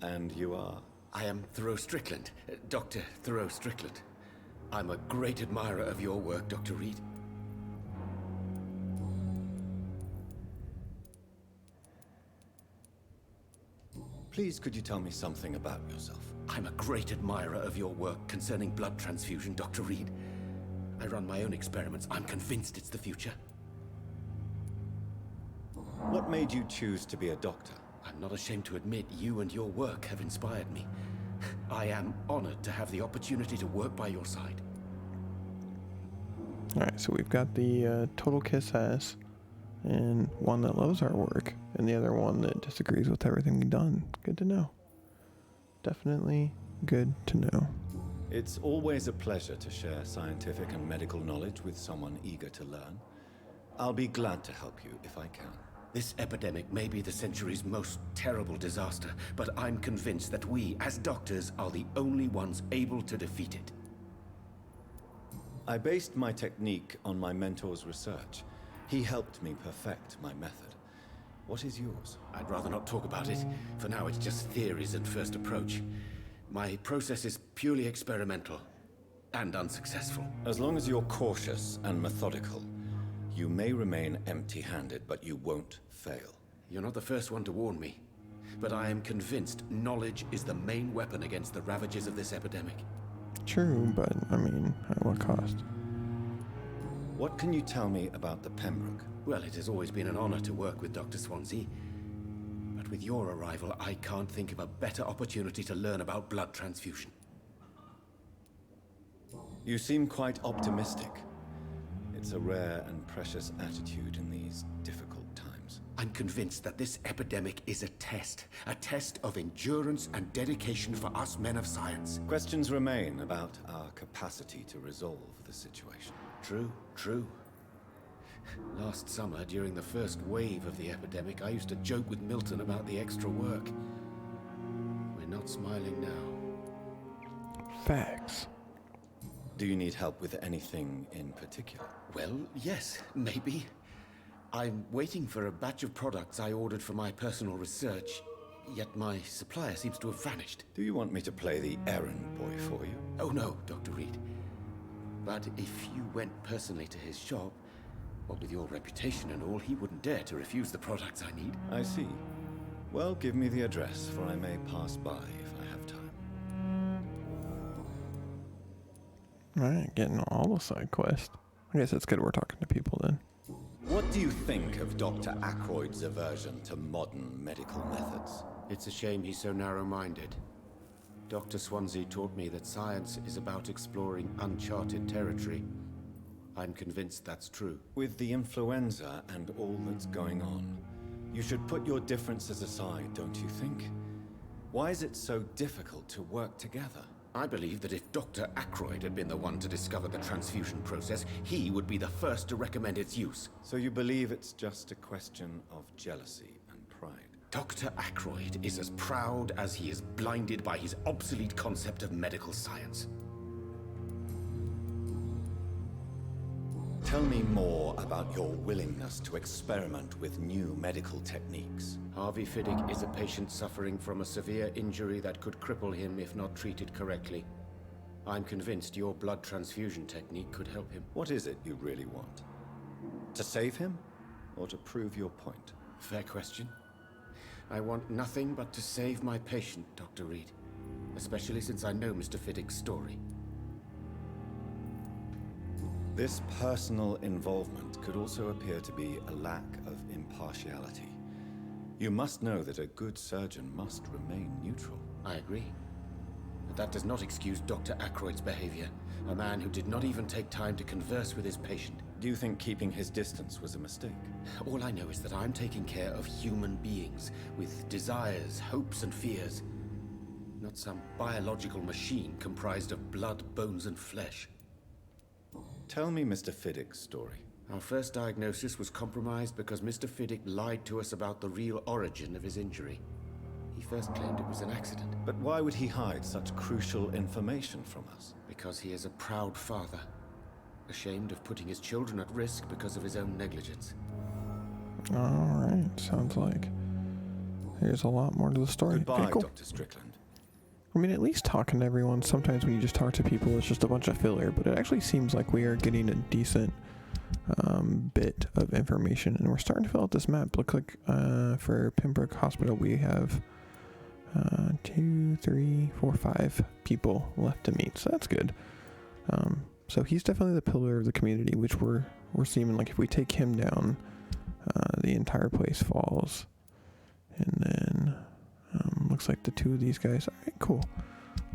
S6: And you are?
S16: I am Thoreau Strickland, Dr. Thoreau Strickland. I'm a great admirer of your work, Dr. Reed. Please, could you tell me something about yourself? I'm a great admirer of your work concerning blood transfusion, Dr. Reed. I run my own experiments. I'm convinced it's the future. What made you choose to be a doctor? I'm not ashamed to admit you and your work have inspired me. I am honored to have the opportunity to work by your side.
S1: Alright, so we've got the total kiss ass, and one that loves our work, and the other one that disagrees with everything we've done. Good to know. Definitely good to know.
S6: It's always a pleasure to share scientific and medical knowledge with someone eager to learn. I'll be glad to help you if I can.
S16: This epidemic may be the century's most terrible disaster, but I'm convinced that we, as doctors, are the only ones able to defeat it.
S6: I based my technique on my mentor's research. He helped me perfect my method. What is yours?
S16: I'd rather not talk about it. For now, it's just theories and first approach. My process is purely experimental and unsuccessful.
S6: As long as you're cautious and methodical, you may remain empty-handed, but you won't fail.
S16: You're not the first one to warn me, but I am convinced knowledge is the main weapon against the ravages of this epidemic.
S1: True, but I mean, at what cost?
S6: What can you tell me about the Pembroke?
S16: Well, it has always been an honor to work with Dr. Swansea. But with your arrival, I can't think of a better opportunity to learn about blood transfusion.
S6: You seem quite optimistic. It's a rare and precious attitude in these difficult times.
S16: I'm convinced that this epidemic is a test of endurance and dedication for us men of science.
S6: Questions remain about our capacity to resolve the situation.
S16: True. Last summer, during the first wave of the epidemic, I used to joke with Milton about the extra work. We're not smiling now.
S1: Facts.
S6: Do you need help with anything in particular?
S16: Well, yes, maybe. I'm waiting for a batch of products I ordered for my personal research, yet my supplier seems to have vanished.
S6: Do you want me to play the errand boy for you?
S16: Oh no, Dr. Reed. But if you went personally to his shop, what with your reputation and all, he wouldn't dare to refuse the products I need.
S6: I see. Well, give me the address, for I may pass by if I have time.
S1: Alright, getting all the side quests. I guess it's good we're talking to people then.
S6: What do you think of Dr. Ackroyd's aversion to modern medical methods?
S16: It's a shame he's so narrow-minded. Dr. Swansea taught me that science is about exploring uncharted territory. I'm convinced that's true.
S6: With the influenza and all that's going on, you should put your differences aside, don't you think? Why is it so difficult to work together?
S16: I believe that if Dr. Ackroyd had been the one to discover the transfusion process, he would be the first to recommend its use.
S6: So you believe it's just a question of jealousy and pride?
S16: Dr. Ackroyd is as proud as he is blinded by his obsolete concept of medical science.
S6: Tell me more about your willingness to experiment with new medical techniques.
S16: Harvey Fiddick is a patient suffering from a severe injury that could cripple him if not treated correctly. I'm convinced your blood transfusion technique could help him.
S6: What is it you really want? To save him, or to prove your point?
S16: Fair question. I want nothing but to save my patient, Dr. Reed. Especially since I know Mr. Fiddick's story.
S6: This personal involvement could also appear to be a lack of impartiality. You must know that a good surgeon must remain neutral.
S16: I agree. But that does not excuse Dr. Ackroyd's behavior. A man who did not even take time to converse with his patient.
S6: Do you think keeping his distance was a mistake?
S16: All I know is that I'm taking care of human beings with desires, hopes, and fears. Not some biological machine comprised of blood, bones, and flesh.
S6: Tell me Mr. Fiddick's story.
S16: Our first diagnosis was compromised because Mr. Fiddick lied to us about the real origin of his injury. He first claimed it was an accident.
S6: But why would he hide such crucial information from us?
S16: Because he is a proud father, ashamed of putting his children at risk because of his own negligence.
S1: Alright, sounds like there's a lot more to the story.
S6: Goodbye,
S1: Okay, cool.
S6: Dr. Strickland.
S1: I mean, at least talking to everyone. Sometimes when you just talk to people, it's just a bunch of filler, but it actually seems like we are getting a decent bit of information, and we're starting to fill out this map. Look like for Pembroke Hospital, we have 2, 3, 4, 5 people left to meet, so that's good. So he's definitely the pillar of the community, which we're seeming like if we take him down, the entire place falls. And then looks like the 2 of these guys. All right, cool.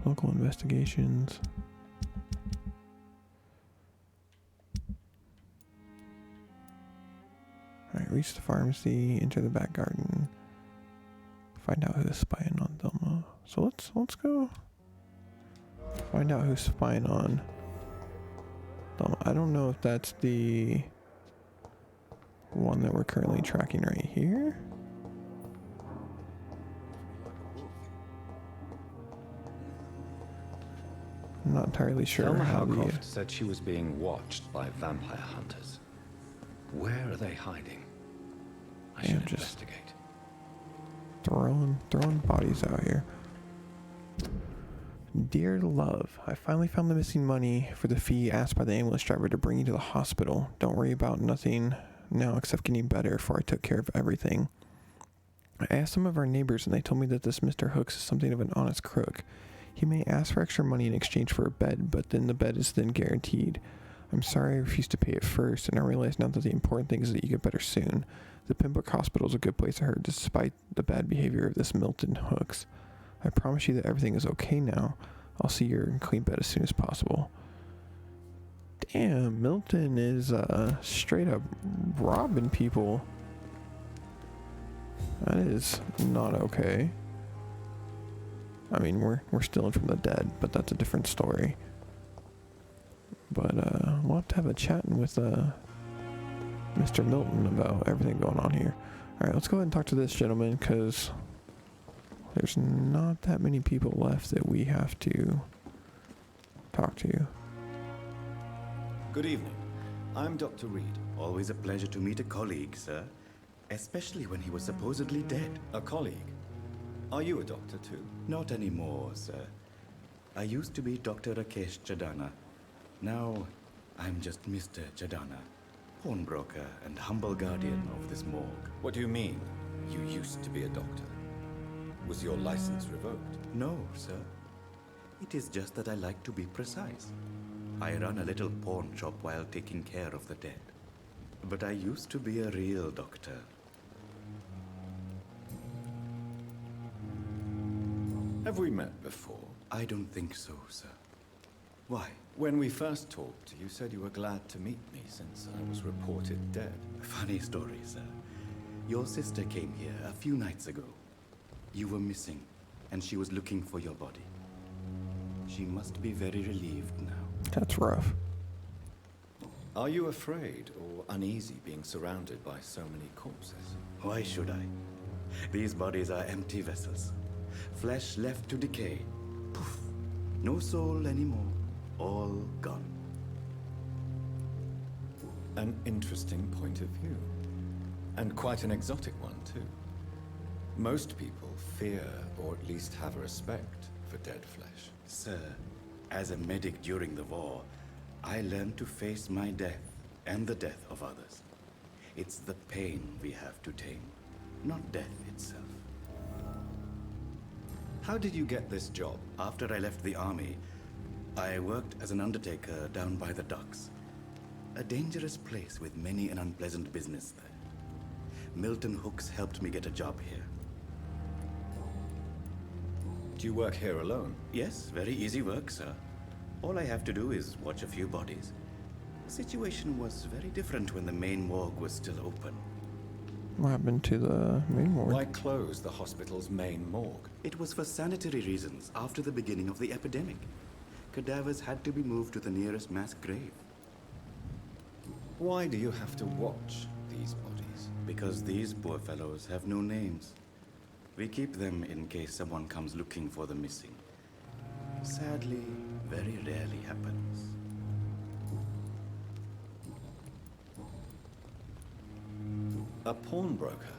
S1: Local investigations. All right, reach the pharmacy, enter the back garden, find out who's spying on Thelma. So let's go find out who's spying on Thelma. I don't know if that's the one that we're currently tracking right here. I'm not entirely sure
S6: Thelma
S1: how
S6: Howcroft said she was being watched by vampire hunters. Where are they hiding? I should investigate.
S1: Throwing bodies out here. Dear love, I finally found the missing money for the fee asked by the ambulance driver to bring you to the hospital. Don't worry about nothing now except getting better, for I took care of everything. I asked some of our neighbors and they told me that this Mr. Hooks is something of an honest crook. He may ask for extra money in exchange for a bed, but then the bed is then guaranteed. I'm sorry I refused to pay it first, and I realize now that the important thing is that you get better soon. The Pembroke Hospital is a good place, I heard, despite the bad behavior of this Milton Hooks. I promise you that everything is okay now. I'll see your clean bed as soon as possible. Damn, Milton is straight up robbing people. That is not okay. I mean, we're stealing from the dead, but that's a different story. But we'll have to have a chatting with Mr. Milton about everything going on here. All right, let's go ahead and talk to this gentleman, because there's not that many people left that we have to talk to.
S17: Good evening. I'm Dr. Reed. Always a pleasure to meet a colleague, sir. Especially when he was supposedly dead.
S6: A colleague? Are you a doctor too?
S17: Not anymore, sir. I used to be Dr. Rakesh Chadana. Now, I'm just Mr. Chadana, pawnbroker and humble guardian of this morgue.
S6: What do you mean, you used to be a doctor? Was your license revoked?
S17: No, sir. It is just that I like to be precise. I run a little pawn shop while taking care of the dead. But I used to be a real doctor.
S6: Have we met before?
S17: I don't think so, sir. Why?
S6: When we first talked, you said you were glad to meet me since I was reported dead.
S17: Funny story, sir. Your sister came here a few nights ago. You were missing, and she was looking for your body. She must be very relieved now.
S1: That's rough.
S6: Are you afraid or uneasy being surrounded by so many corpses?
S17: Why should I? These bodies are empty vessels. Flesh left to decay. Poof. No soul anymore. All gone.
S6: An interesting point of view. And quite an exotic one, too. Most people fear, or at least have a respect, for dead flesh.
S17: Sir, as a medic during the war, I learned to face my death and the death of others. It's the pain we have to tame, not death itself.
S6: How did you get this job?
S17: After I left the army, I worked as an undertaker down by the docks. A dangerous place with many an unpleasant business there. Milton Hooks helped me get a job here.
S6: Do you work here alone?
S17: Yes, very easy work, sir. All I have to do is watch a few bodies. The situation was very different when the main morgue was still open.
S1: What happened to the main morgue?
S6: Why close the hospital's main morgue?
S17: It was for sanitary reasons after the beginning of the epidemic. Cadavers had to be moved to the nearest mass grave.
S6: Why do you have to watch these bodies?
S17: Because these poor fellows have no names. We keep them in case someone comes looking for the missing. Sadly, very rarely happens.
S6: A pawnbroker?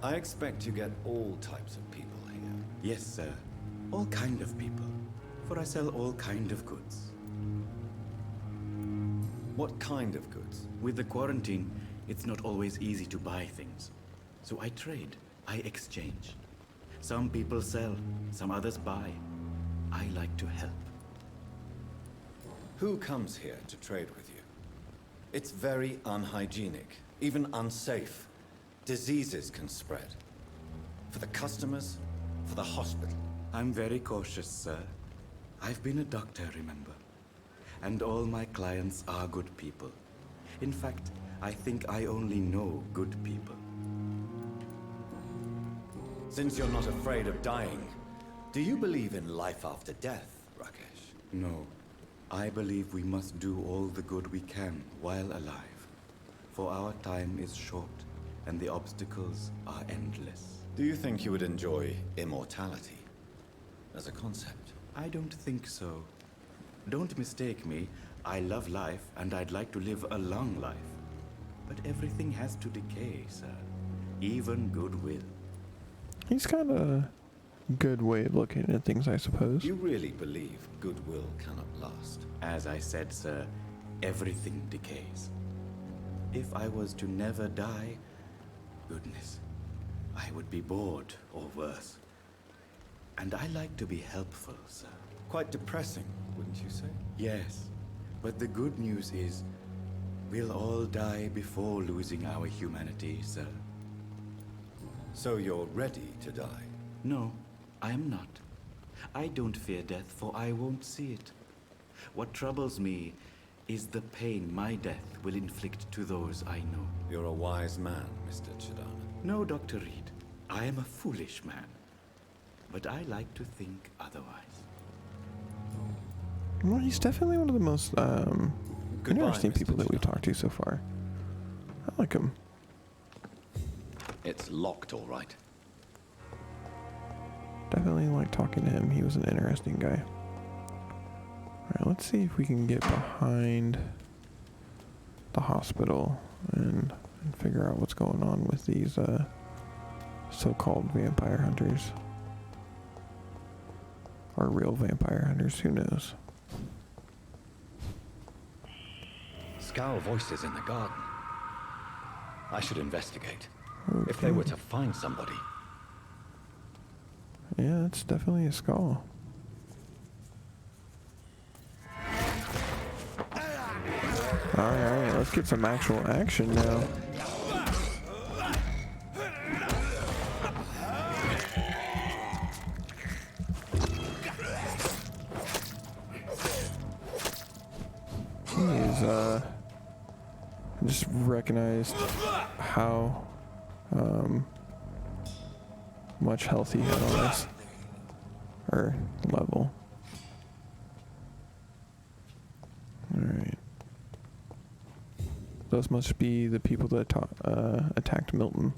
S6: I expect you get all types of people here.
S17: Yes, sir. All kind of people. For I sell all kind of goods.
S6: What kind of goods?
S17: With the quarantine, it's not always easy to buy things. So I trade, I exchange. Some people sell, some others buy. I like to help.
S6: Who comes here to trade with you? It's very unhygienic, even unsafe. Diseases can spread. For the customers, for the hospital.
S17: I'm very cautious, sir. I've been a doctor, remember? And all my clients are good people. In fact, I think I only know good people.
S6: Since you're not afraid of dying, do you believe in life after death, Rakesh?
S17: No. I believe we must do all the good we can while alive. For our time is short, and the obstacles are endless.
S6: Do you think you would enjoy immortality as a concept?
S17: I don't think so. Don't mistake me. I love life, and I'd like to live a long life. But everything has to decay, sir. Even goodwill.
S1: He's kind of good way of looking at things, I suppose.
S6: You really believe goodwill cannot last?
S17: As I said, sir, everything decays. If I was to never die, goodness, I would be bored or worse. And I like to be helpful, sir.
S6: Quite depressing, wouldn't you say?
S17: Yes, but the good news is, we'll all die before losing our humanity, sir.
S6: So you're ready to die?
S17: No, I am not. I don't fear death, for I won't see it. What troubles me is the pain my death will inflict to those I know.
S6: You're a wise man, Mr. Chidana.
S17: No, Dr. Reed. I am a foolish man. But I like to think otherwise.
S1: Well, he's definitely one of the most interesting people that we've talked to so far. I like him.
S15: It's locked, all right.
S1: Definitely like talking to him. He was an interesting guy. Alright, let's see if we can get behind the hospital and figure out what's going on with these so-called vampire hunters. Or real vampire hunters, who knows?
S15: Scowl voices in the garden. I should investigate.
S1: Okay.
S15: If they were to find somebody.
S1: Yeah, it's definitely a skull. Alright, let's get some actual action now. I just recognized how much health he had on this level. Alright. Those must be the people that attacked Milton.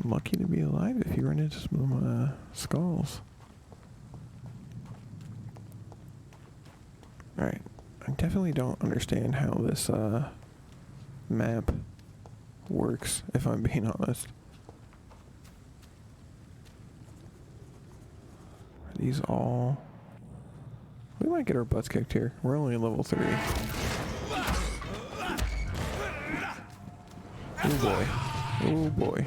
S1: Lucky to be alive if you run into some skulls. Alright. I definitely don't understand how this map works, if I'm being honest. Are these all... We might get our butts kicked here. We're only at level 3. Oh boy. Oh boy.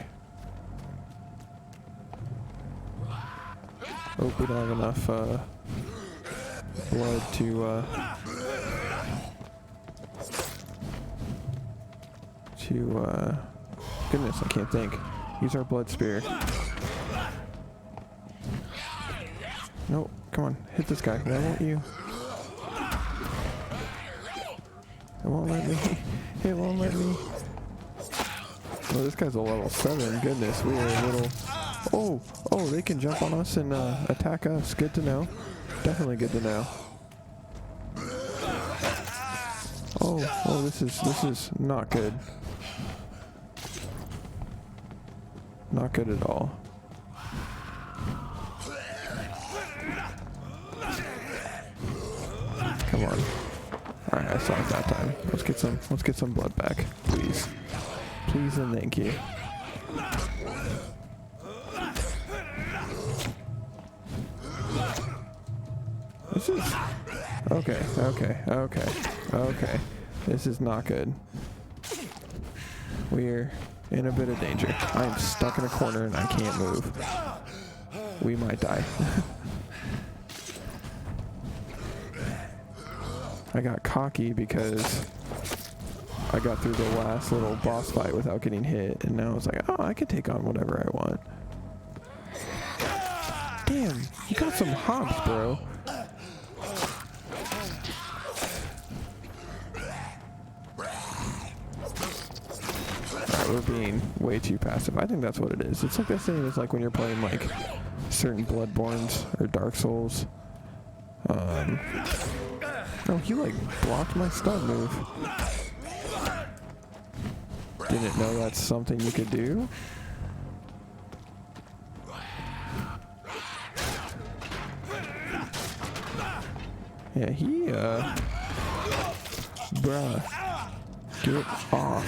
S1: Hope we don't have enough blood to goodness, I can't think. Use our blood spear. No, come on, hit this guy. Why won't you? It won't let me. It won't let me. Oh, this guy's a level 7. Goodness, we are a little... Oh, they can jump on us and attack us. Good to know. Definitely good to know. Oh, this is not good. Not good at all. Come on. Alright, I saw it that time. Let's get some blood back, please. Please and thank you. This is... Okay. This is not good. We're in a bit of danger. I am stuck in a corner and I can't move. We might die. I got cocky because I got through the last little boss fight without getting hit, and now it's like, oh, I can take on whatever I want. Damn, you got some hops, bro. Alright, we're being way too passive. I think that's what it is. It's like the same as like when you're playing like certain Bloodborns or Dark Souls. Oh, he like blocked my stun move. Didn't know that's something you could do. Yeah, bruh, get off.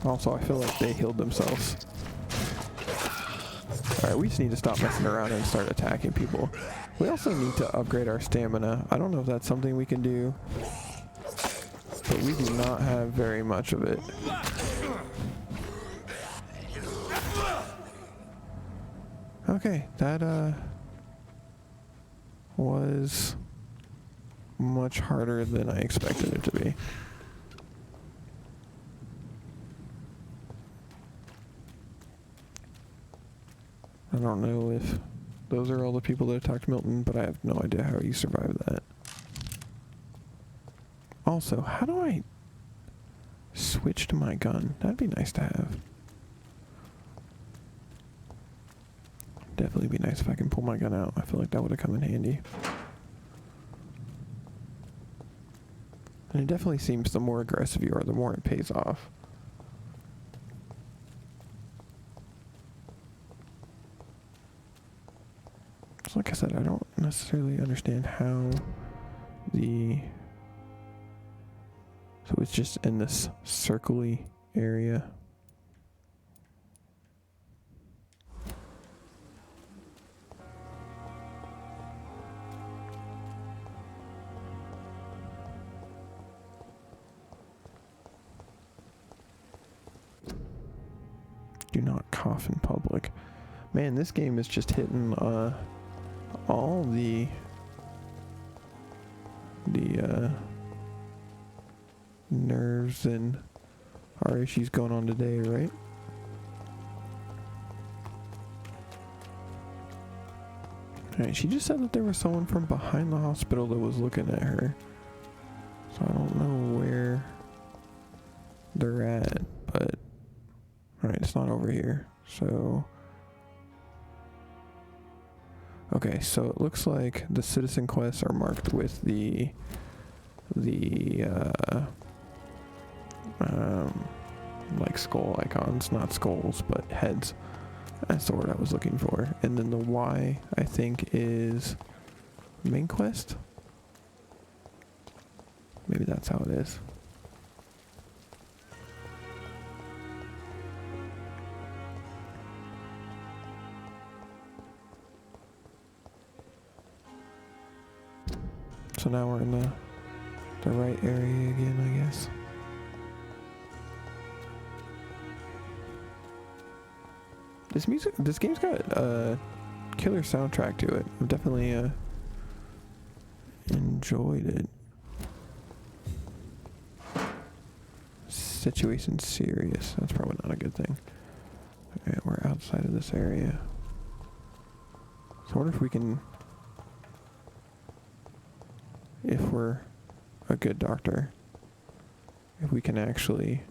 S1: Also, I feel like they healed themselves. Alright, we just need to stop messing around and start attacking people. We also need to upgrade our stamina. I don't know if that's something we can do, but we do not have very much of it. Okay, that was much harder than I expected it to be. I don't know if those are all the people that attacked Milton, but I have no idea how you survived that. Also, how do I switch to my gun? That'd be nice to have. Definitely be nice if I can pull my gun out. I feel like that would have come in handy. And it definitely seems the more aggressive you are, the more it pays off. So like I said, I don't necessarily understand how the... So it's just in this circle-y area. Do not cough in public. Man, this game is just hitting all the nerves and our issues going on today, right? Alright, she just said that there was someone from behind the hospital that was looking at her. So I don't know where they're at, but alright, it's not over here. So okay, so it looks like the citizen quests are marked with the like skull icons, not skulls, but heads. That's the word I was looking for. And then the Y, I think, is main quest. Maybe that's how it is. So now we're in the right area again, I guess. This game's got a killer soundtrack to it. I've definitely enjoyed it. Situation serious. That's probably not a good thing. Okay, we're outside of this area. So I wonder if we can, if we're a good doctor, if we can actually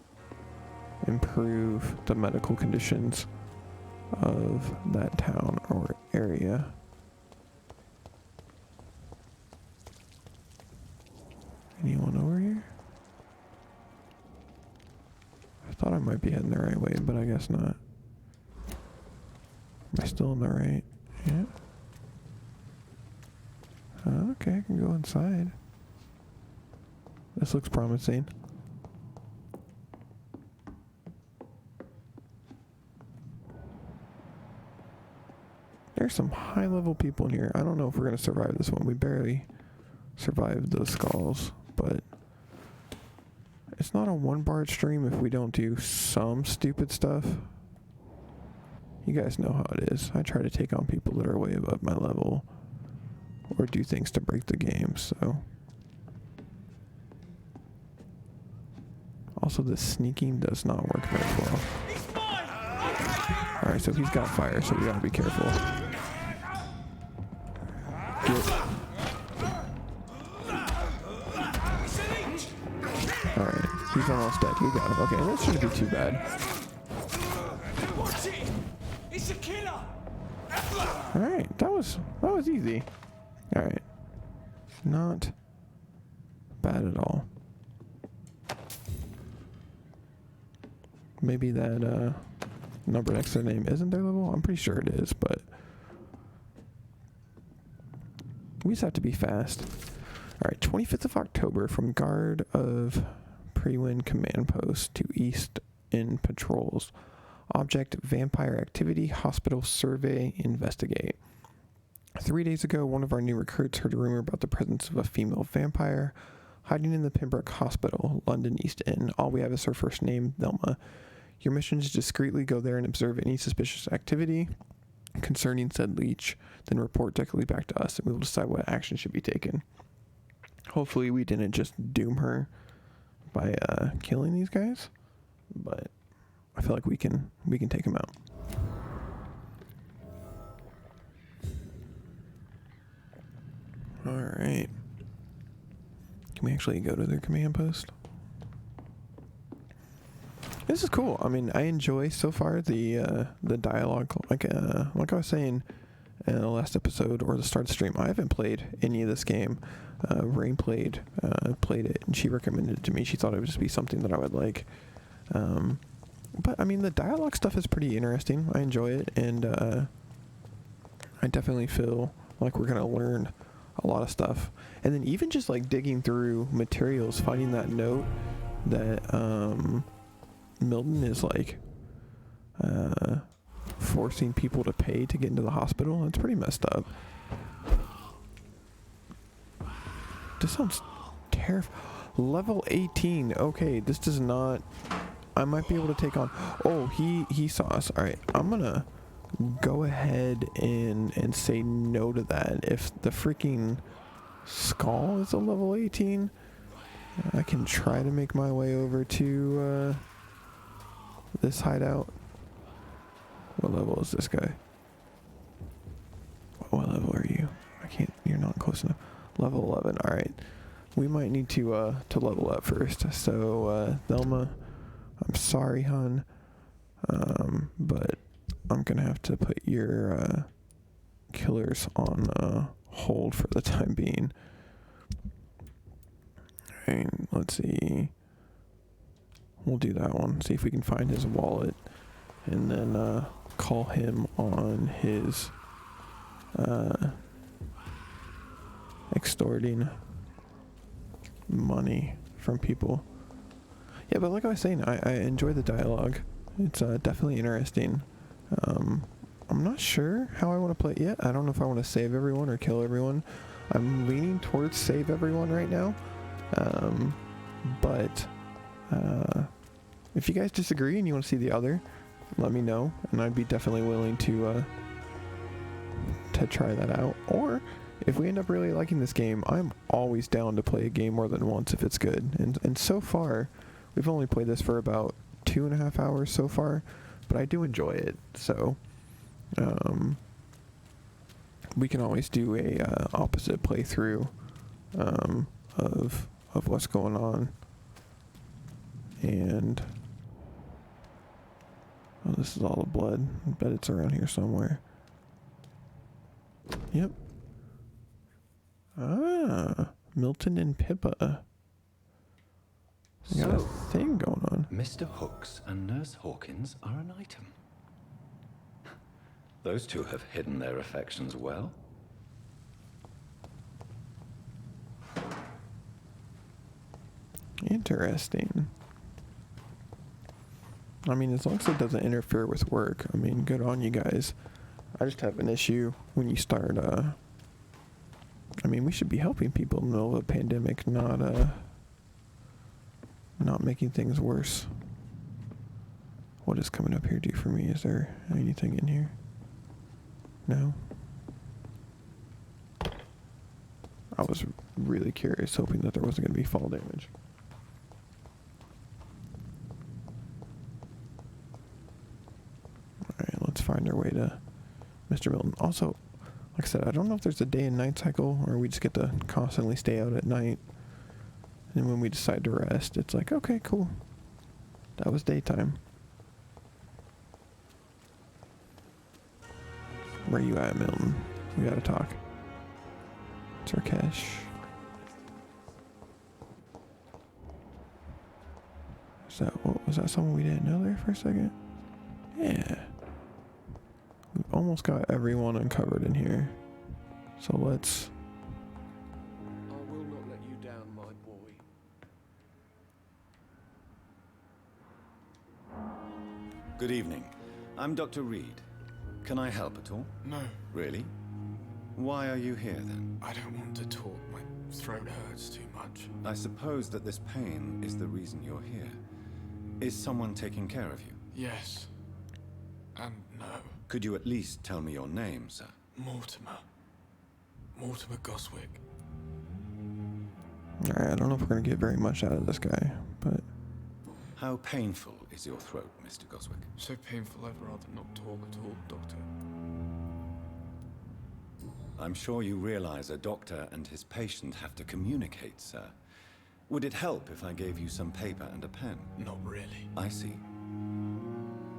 S1: improve the medical conditions of that town or area. Anyone over here? I thought I might be heading the right way, but I guess not. Am I still in the right? Yeah. Okay, I can go inside. This looks promising. There's some high-level people in here. I don't know if we're going to survive this one. We barely survived those skulls, but it's not a one-barred stream if we don't do some stupid stuff. You guys know how it is. I try to take on people that are way above my level or do things to break the game, so. Also, the sneaking does not work very well. Alright, so he's got fire, so we gotta be careful. Alright, he's almost dead. We got him. Okay, that shouldn't be too bad. Alright, that was easy. Alright. Not bad at all. Maybe that number next to their name isn't their level? I'm pretty sure it is, but we just have to be fast. Alright, 25th of October from guard of Pre-Wind Command Post to East in patrols. Object, vampire activity, hospital survey, investigate. 3 days ago, one of our new recruits heard a rumor about the presence of a female vampire hiding in the Pembroke Hospital, London East End. All we have is her first name, Thelma. Your mission is to discreetly go there and observe any suspicious activity concerning said leech, then report directly back to us, and we will decide what action should be taken. Hopefully we didn't just doom her by killing these guys, but I feel like we can take them out. All right. Can we actually go to their command post? This is cool. I mean, I enjoy so far the dialogue. Like I was saying in the last episode or the start of the stream, I haven't played any of this game. Rain played it, and she recommended it to me. She thought it would just be something that I would like. But I mean, the dialogue stuff is pretty interesting. I enjoy it, and I definitely feel like we're gonna learn a lot of stuff. And then even just like digging through materials, finding that note that Milton is like forcing people to pay to get into the hospital. It's pretty messed up. This sounds terrifying. Level 18. Okay, this does not. I might be able to take on. Oh, he saw us. All right, I'm gonna go ahead and say no to that. If the freaking skull is a level 18, I can try to make my way over to this hideout. What level is this guy? What level are you? I can't. You're not close enough. Level 11. All right. We might need to level up first. So Thelma, I'm sorry, hon, but I'm gonna have to put your killers on hold for the time being. All right. Let's see. We'll do that one. See if we can find his wallet, and then call him on his extorting money from people. Yeah, but like I was saying, I enjoy the dialogue. It's definitely interesting. I'm not sure how I want to play it yet. I don't know if I want to save everyone or kill everyone. I'm leaning towards save everyone right now. But if you guys disagree and you want to see the other, let me know, and I'd be definitely willing to try that out. Or if we end up really liking this game, I'm always down to play a game more than once if it's good. And so far, we've only played this for about 2.5 hours so far, but I do enjoy it. So we can always do a opposite playthrough of what's going on. And oh, this is all the blood. I bet it's around here somewhere. Yep. Ah, Milton and Pippa. We got a thing going on.
S6: Mr. Hooks and Nurse Hawkins are an item. Those two have hidden their affections well.
S1: Interesting. I mean, as long as it doesn't interfere with work, I mean, good on you guys. I just have an issue when you start, I mean, we should be helping people in the middle of a pandemic, not making things worse. What is coming up here do for me? Is there anything in here? No? I was really curious, hoping that there wasn't going to be fall damage. Alright, let's find our way to Mr. Milton. Also, like I said, I don't know if there's a day and night cycle, or we just get to constantly stay out at night. And when we decide to rest, it's like, okay, cool. That was daytime. Where you at, Milton? We gotta talk. It's Rakesh. Was that someone we didn't know there for a second? Yeah. We've almost got everyone uncovered in here. So let's...
S15: I will not let you down, my boy.
S6: Good evening. I'm Dr. Reed. Can I help at all?
S18: No.
S6: Really? Why are you here then?
S18: I don't want to talk. My throat hurts too much.
S6: I suppose that this pain is the reason you're here. Is someone taking care of you?
S18: Yes. And no.
S6: Could you at least tell me your name, sir?
S18: Mortimer. Mortimer Goswick.
S1: Alright, I don't know if we're gonna get very much out of this guy, but...
S6: How painful is your throat, Mr. Goswick?
S18: So painful I'd rather not talk at all, Doctor.
S6: I'm sure you realize a doctor and his patient have to communicate, sir. Would it help if I gave you some paper and a pen?
S18: Not really.
S6: I see.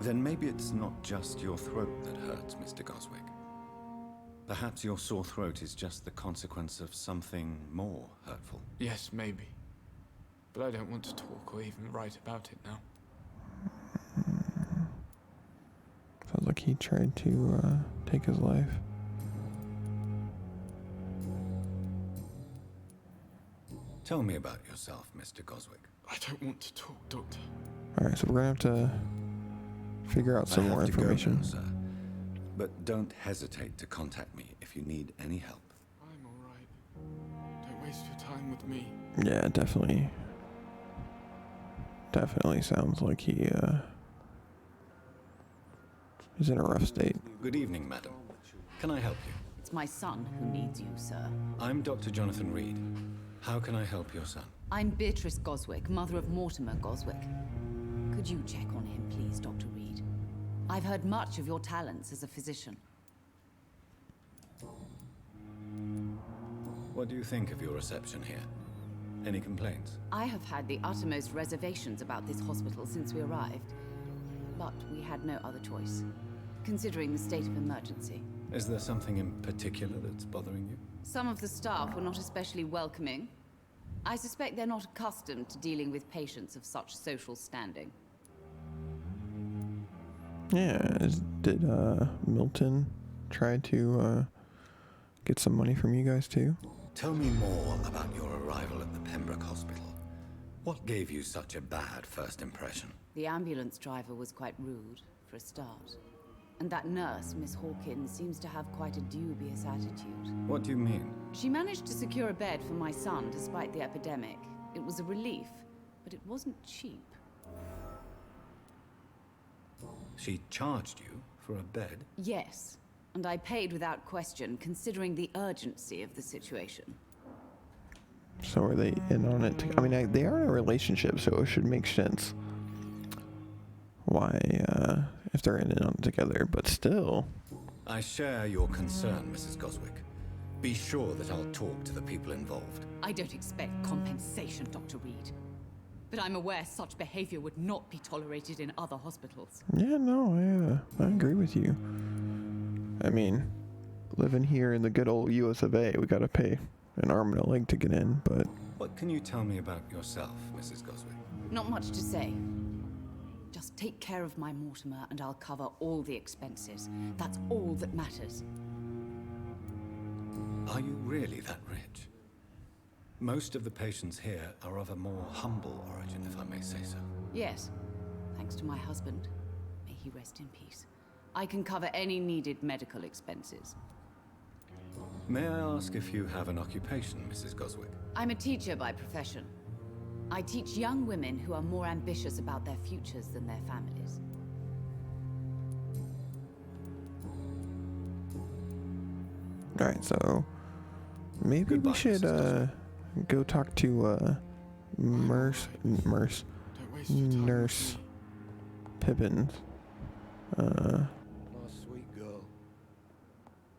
S6: Then maybe it's not just your throat that hurts, Mr. Goswick. Perhaps your sore throat is just the consequence of something more hurtful.
S18: Yes, maybe. But I don't want to talk or even write about it now.
S1: Sounds like he tried to take his life.
S6: Tell me about yourself, Mr. Goswick.
S18: I don't want to talk, Doctor.
S1: Alright, so we're gonna have to figure out some more information.
S6: Go now, sir. But don't hesitate to contact me if you need any help.
S18: I'm alright. Don't waste your time with me.
S1: Yeah, definitely. Definitely sounds like he is in a rough state.
S6: Good evening, madam. Can I help you?
S19: It's my son who needs you, sir.
S6: I'm Dr. Jonathan Reed. How can I help your son?
S19: I'm Beatrice Goswick, mother of Mortimer Goswick. Could you check on him, please, Dr. Reed? I've heard much of your talents as a physician.
S6: What do you think of your reception here? Any complaints?
S19: I have had the uttermost reservations about this hospital since we arrived. But we had no other choice, considering the state of emergency.
S6: Is there something in particular that's bothering you?
S19: Some of the staff were not especially welcoming. I suspect they're not accustomed to dealing with patients of such social standing.
S1: Yeah, did Milton try to get some money from you guys too?
S6: Tell me more about your arrival at the Pembroke Hospital. What gave you such a bad first impression?
S19: The ambulance driver was quite rude, for a start. And that nurse, Miss Hawkins, seems to have quite a dubious attitude.
S6: What do you mean?
S19: She managed to secure a bed for my son despite the epidemic. It was a relief, but it wasn't cheap.
S6: She charged you for a bed?
S19: Yes, and I paid without question, considering the urgency of the situation.
S1: So are they in on it? I mean, they are in a relationship, so it should make sense. Why, if they're in it on it together, but still.
S6: I share your concern, Mrs. Goswick. Be sure that I'll talk to the people involved.
S19: I don't expect compensation, Dr. Reed. But I'm aware such behavior would not be tolerated in other hospitals.
S1: Yeah, no, I agree with you. I mean, living here in the good old US of A, we gotta pay an arm and a leg to get in, but...
S6: What can you tell me about yourself, Mrs. Goswick?
S19: Not much to say. Just take care of my Mortimer and I'll cover all the expenses. That's all that matters.
S6: Are you really that rich? Most of the patients here are of a more humble origin, if I may say so.
S19: Yes, thanks to my husband. May he rest in peace. I can cover any needed medical expenses.
S6: May I ask if you have an occupation, Mrs. Goswick?
S19: I'm a teacher by profession. I teach young women who are more ambitious about their futures than their families.
S1: Alright, so maybe we should go talk to Nurse Pippins.
S15: Nice sweet girl.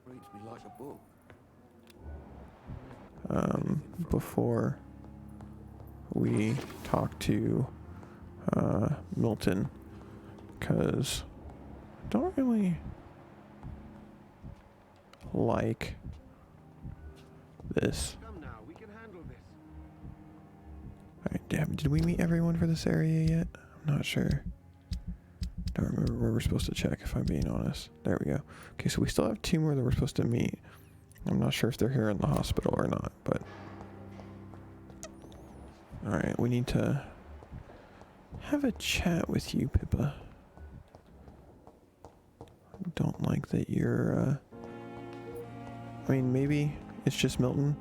S15: Reads me like a book.
S1: Before we talk to Milton, because I don't really like this. Alright, damn, did we meet everyone for this area yet? I'm not sure. Don't remember where we're supposed to check, if I'm being honest. There we go. Okay, so we still have 2 more that we're supposed to meet. I'm not sure if they're here in the hospital or not, but... Alright, we need to have a chat with you, Pippa. I don't like that you're, I mean, maybe it's just Milton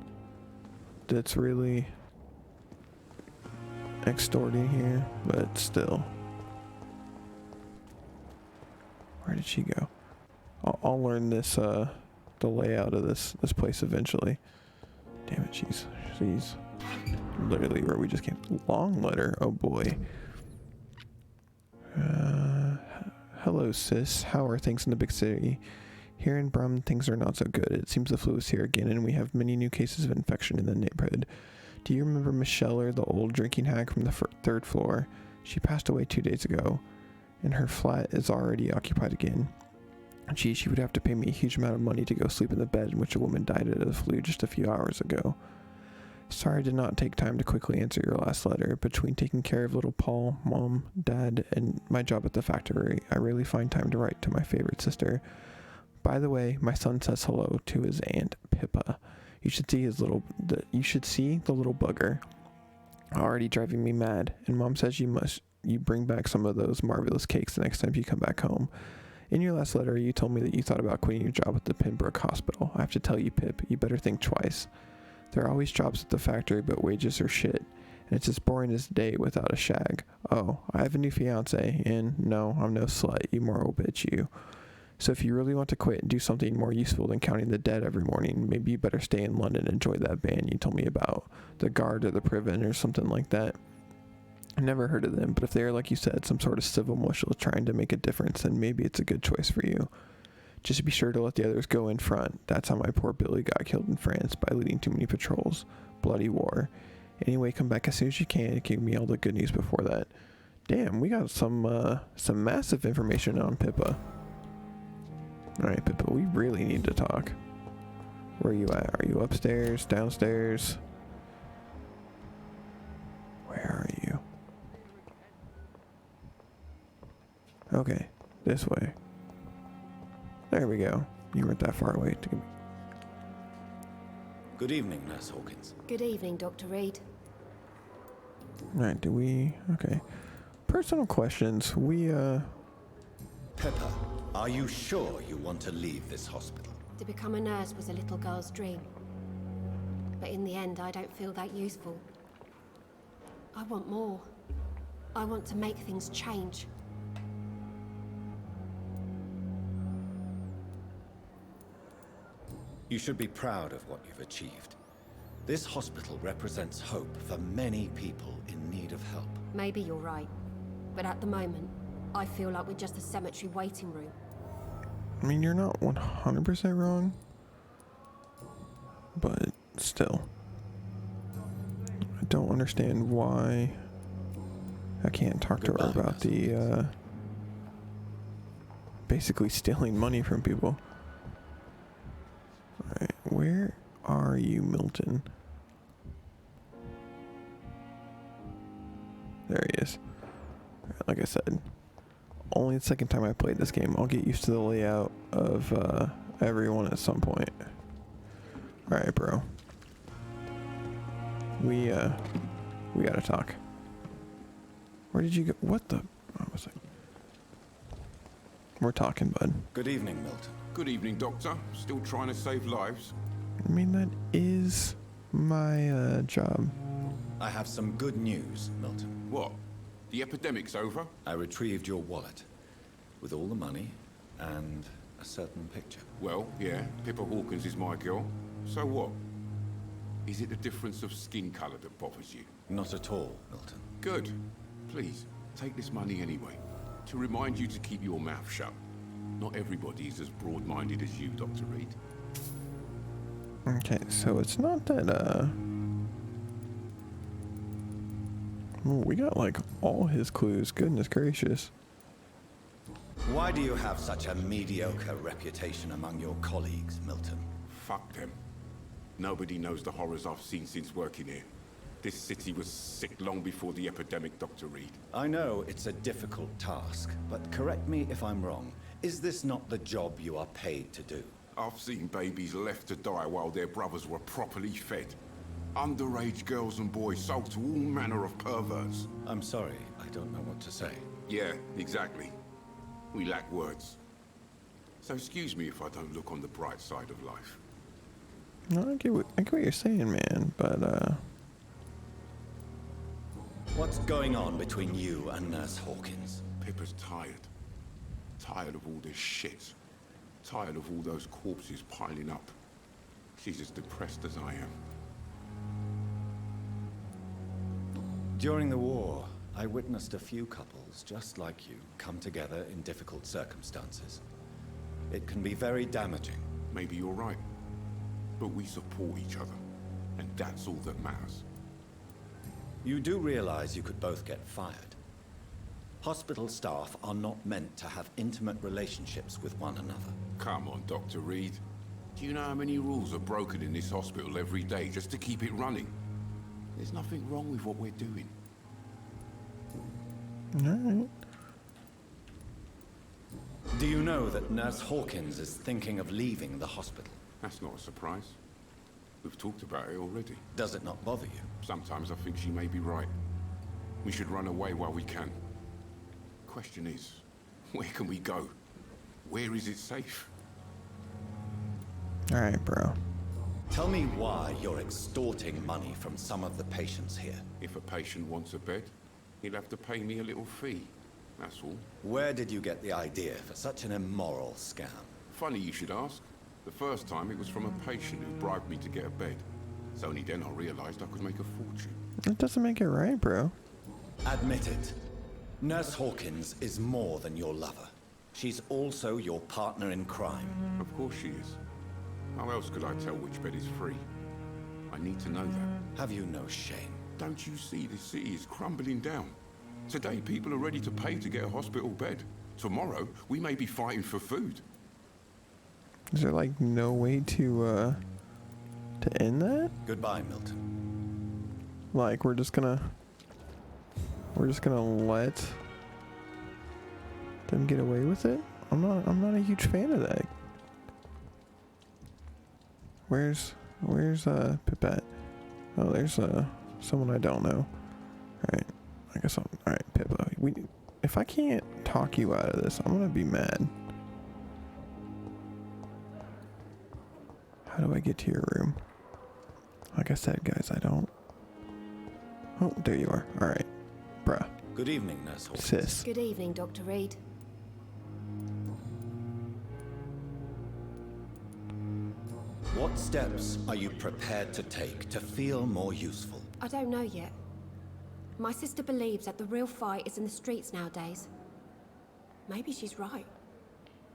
S1: that's really extorting here, but still. Where did she go? I'll learn this, the layout of this place eventually. Damn it, she's literally where we just came. Long letter, oh boy. Hello, sis. How are things in the big city? Here in Brum, things are not so good. It seems the flu is here again, and we have many new cases of infection in the neighborhood. Do you remember Miss Scheller, the old drinking hag from the 3rd floor? She passed away 2 days ago, and her flat is already occupied again. Gee, she would have to pay me a huge amount of money to go sleep in the bed in which a woman died of the flu just a few hours ago. Sorry I did not take time to quickly answer your last letter. Between taking care of little Paul, Mom, Dad, and my job at the factory, I rarely find time to write to my favorite sister. By the way, my son says hello to his aunt, Pippa. You should see the little bugger. Already driving me mad. And Mom says you bring back some of those marvelous cakes the next time you come back home. In your last letter, you told me that you thought about quitting your job at the Pembroke hospital. I have to tell you, Pip, you better think twice. There are always jobs at the factory, but wages are shit. And it's as boring as a day without a shag. Oh, I have a new fiance, and no, I'm no slut, you moral bitch, you. So if you really want to quit and do something more useful than counting the dead every morning, maybe you better stay in London and enjoy that band you told me about. The Guard or the Priven or something like that. I never heard of them, but if they are, like you said, some sort of civil militia trying to make a difference, then maybe it's a good choice for you. Just be sure to let the others go in front. That's how my poor Billy got killed in France, by leading too many patrols. Bloody war. Anyway, come back as soon as you can and give me all the good news before that. Damn, we got some massive information on Pippa. Alright, Pippa, we really need to talk. Where are you at? Are you upstairs? Downstairs? Where are you? Okay, this way. There we go. You weren't that far away to get me.
S6: Good evening, Nurse Hawkins.
S13: Good evening, Dr. Reed.
S1: Alright, okay. Personal questions.
S6: Pepper, are you sure you want to leave this hospital?
S13: To become a nurse was a little girl's dream. But in the end, I don't feel that useful. I want more. I want to make things change.
S6: You should be proud of what you've achieved. This hospital represents hope for many people in need of help.
S13: Maybe you're right. But at the moment, I feel like we're just a cemetery waiting room.
S1: I mean, you're not 100% wrong. But still. I don't understand why I can't talk to her about the, basically stealing money from people. Alright, where are you, Milton? There he is. Like I said, only the second time I played this game. I'll get used to the layout of everyone at some point. Alright, bro. We gotta talk. Where did you go? What the? Oh, We're talking, bud.
S6: Good evening, Milton.
S9: Good evening, Doctor. Still trying to save lives?
S1: I mean, that is my job.
S6: I have some good news, Milton.
S9: What? The epidemic's over?
S6: I retrieved your wallet with all the money and a certain picture.
S9: Well, yeah, Pippa Hawkins is my girl. So what? Is it the difference of skin color that bothers you?
S6: Not at all, Milton.
S9: Good. Please, take this money anyway. To remind you to keep your mouth shut. Not everybody is as broad-minded as you, Dr. Reed.
S1: Okay, so it's not that, oh, we got, like, all his clues. Goodness gracious.
S6: Why do you have such a mediocre reputation among your colleagues, Milton?
S9: Fuck them. Nobody knows the horrors I've seen since working here. This city was sick long before the epidemic, Dr. Reed.
S6: I know it's a difficult task, but correct me if I'm wrong. Is this not the job you are paid to do?
S9: I've seen babies left to die while their brothers were properly fed. Underage girls and boys sold to all manner of perverts.
S6: I'm sorry, I don't know what to say.
S9: Yeah, exactly. We lack words. So excuse me if I don't look on the bright side of life.
S1: No, I get what you're saying, man, but,
S6: What's going on between you and Nurse Hawkins?
S9: Pippa's tired. Tired of all this shit. Tired of all those corpses piling up. She's as depressed as I am.
S6: During the war, I witnessed a few couples just like you come together in difficult circumstances. It can be very damaging.
S9: Maybe you're right. But we support each other. And that's all that matters.
S6: You do realize you could both get fired. Hospital staff are not meant to have intimate relationships with one another.
S9: Come on, Dr. Reed. Do you know how many rules are broken in this hospital every day just to keep it running? There's nothing wrong with what we're doing.
S1: alright.
S6: Do you know that Nurse Hawkins is thinking of leaving the hospital?
S9: That's not a surprise. We've talked about it already.
S6: Does it not bother you?
S9: Sometimes I think she may be right. We should run away while we can. Question is, where can we go? Where is it safe?
S1: Alright, bro.
S6: Tell me why you're extorting money from some of the patients here.
S9: If a patient wants a bed, he'll have to pay me a little fee. That's all.
S6: Where did you get the idea for such an immoral scam?
S9: Funny you should ask. The first time it was from a patient who bribed me to get a bed. It's only then I realized I could make a fortune.
S1: That doesn't make it right, bro.
S6: Admit it. Nurse Hawkins is more than your lover. She's also your partner in crime.
S9: Of course she is. How else could I tell which bed is free? I need to know that.
S6: Have you no shame?
S9: Don't you see the city is crumbling down? Today people are ready to pay to get a hospital bed. Tomorrow we may be fighting for food.
S1: Is there like no way to end that?
S6: Goodbye, Milton.
S1: Like we're just gonna let them get away with it? I'm not a huge fan of that. Where's Pip at? Oh, there's someone I don't know. Alright. I guess alright, Pippa. If I can't talk you out of this, I'm gonna be mad. How do I get to your room? Like I said, guys, I don't. Oh, there you are. Alright. Bruh.
S6: Good evening, Nurse Hawkins.
S1: Sis.
S13: Good evening, Dr. Reed.
S6: What steps are you prepared to take to feel more useful?
S13: I don't know yet. My sister believes that the real fight is in the streets nowadays. Maybe she's right.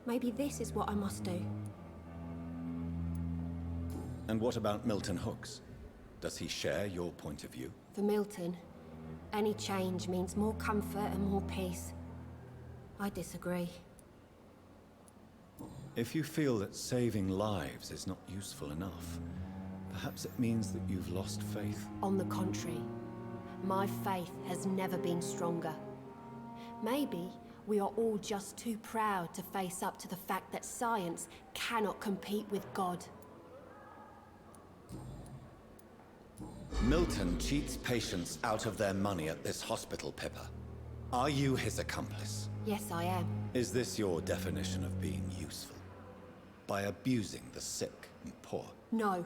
S13: Maybe this is what I must do.
S6: And what about Milton Hooks? Does he share your point of view?
S13: For Milton, any change means more comfort and more peace. I disagree.
S6: If you feel that saving lives is not useful enough, perhaps it means that you've lost faith.
S13: On the contrary, my faith has never been stronger. Maybe we are all just too proud to face up to the fact that science cannot compete with God.
S6: Milton cheats patients out of their money at this hospital, Pippa. Are you his accomplice?
S13: Yes, I am.
S6: Is this your definition of being useful? By abusing the sick and poor?
S13: No.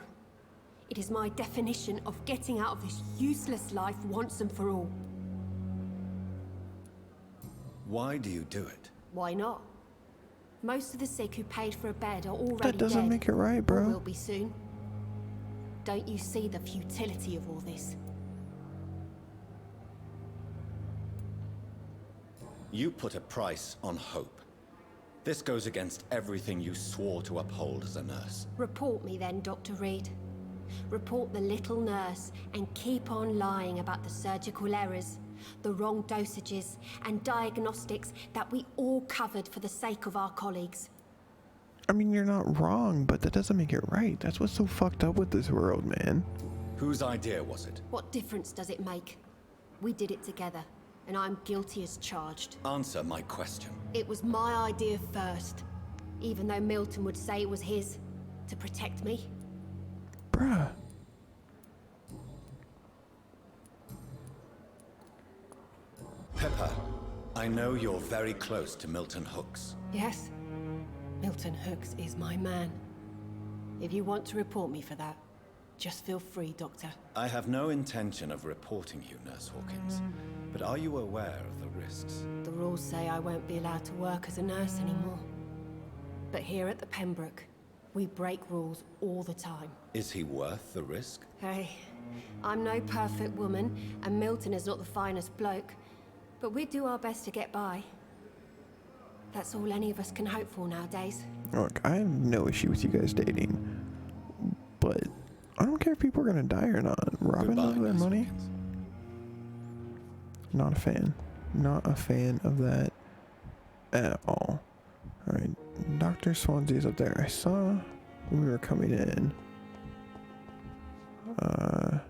S13: It is my definition of getting out of this useless life once and for all.
S6: Why do you do it?
S13: Why not? Most of the sick who paid for a bed are already
S1: That doesn't
S13: dead,
S1: make it right,
S13: or
S1: bro.
S13: will be soon. Don't you see the futility of all this?
S6: You put a price on hope. This goes against everything you swore to uphold as a nurse.
S13: Report me then, Dr. Reed. Report the little nurse and keep on lying about the surgical errors, the wrong dosages and diagnostics that we all covered for the sake of our colleagues.
S1: I mean, you're not wrong, but that doesn't make it right. That's what's so fucked up with this world, man.
S6: Whose idea was it?
S13: What difference does it make? We did it together, and I'm guilty as charged.
S6: Answer my question.
S13: It was my idea first, even though Milton would say it was his, to protect me.
S1: Bruh.
S6: Pepper, I know you're very close to Milton Hooks.
S13: Yes, Milton Hooks is my man. If you want to report me for that, just feel free, Doctor.
S6: I have no intention of reporting you, Nurse Hawkins, but are you aware of the risks?
S13: The rules say I won't be allowed to work as a nurse anymore. But here at the Pembroke, we break rules all the time.
S6: Is he worth the risk?
S13: Hey, I'm no perfect woman, and Milton is not the finest bloke, but we do our best to get by. That's all any of us can hope for nowadays.
S1: Look, I have no issue with you guys dating, but I don't care if people are gonna die or not. Robbing over their money? Not a fan. Not a fan of that at all. Alright, Dr. Swansea's up there. I saw when we were coming in a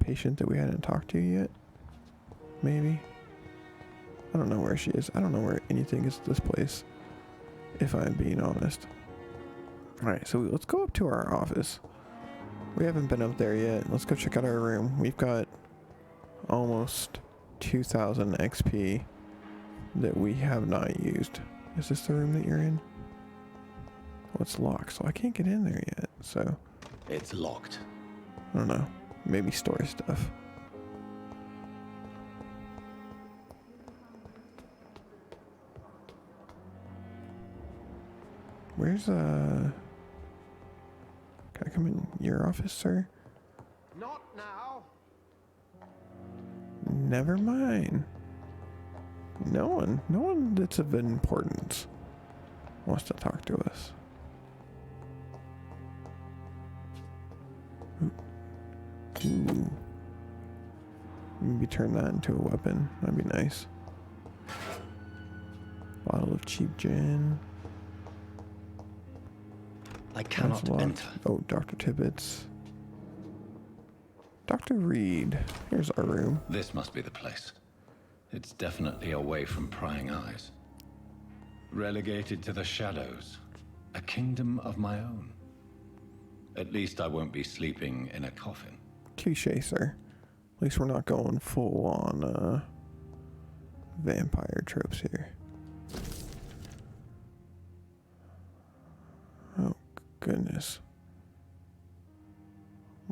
S1: patient that we hadn't talked to yet. Maybe. I don't know where she is. I don't know where anything is at this place, if I'm being honest. Alright, so let's go up to our office. We haven't been up there yet. Let's go check out our room. We've got almost 2,000 XP that we have not used. Is this the room that you're in? Well, it's locked, so I can't get in there yet, so...
S6: It's locked.
S1: I don't know. Maybe store stuff. Where's, Can I come in your office, sir?
S3: Not now.
S1: Never mind. No one that's of importance wants to talk to us. Ooh. Maybe turn that into a weapon. That'd be nice. Bottle of cheap gin.
S6: I cannot enter.
S1: Oh, Dr. Tibbetts. Dr. Reed. Here's our room.
S6: This must be the place. It's definitely away from prying eyes. Relegated to the shadows. A kingdom of my own. At least I won't be sleeping in a coffin.
S1: Cliché, sir. At least we're not going full on vampire tropes here. Oh, goodness.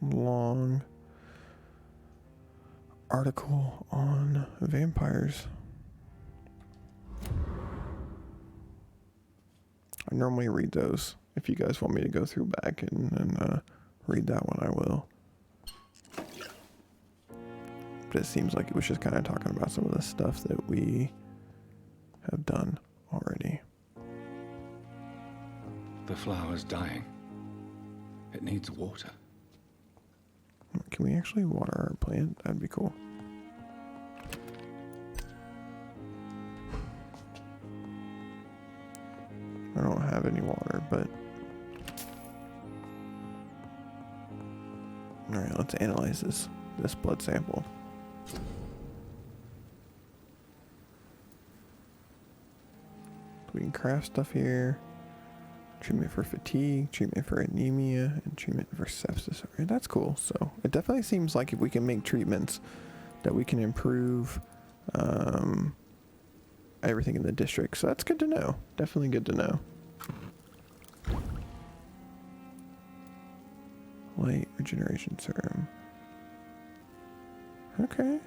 S1: Long article on vampires. I normally read those. If you guys want me to go through back and read that one, I will. But it seems like it was just kind of talking about some of the stuff that we have done already.
S6: The flower's dying. It needs water.
S1: Can we actually water our plant? That'd be cool. I don't have any water, but... Alright, let's analyze this blood sample. We can craft stuff here. Treatment for fatigue, treatment for anemia, and treatment for sepsis. Alright, that's cool. So it definitely seems like if we can make treatments that we can improve everything in the district. So that's good to know. Definitely good to know. Light regeneration serum. Okay.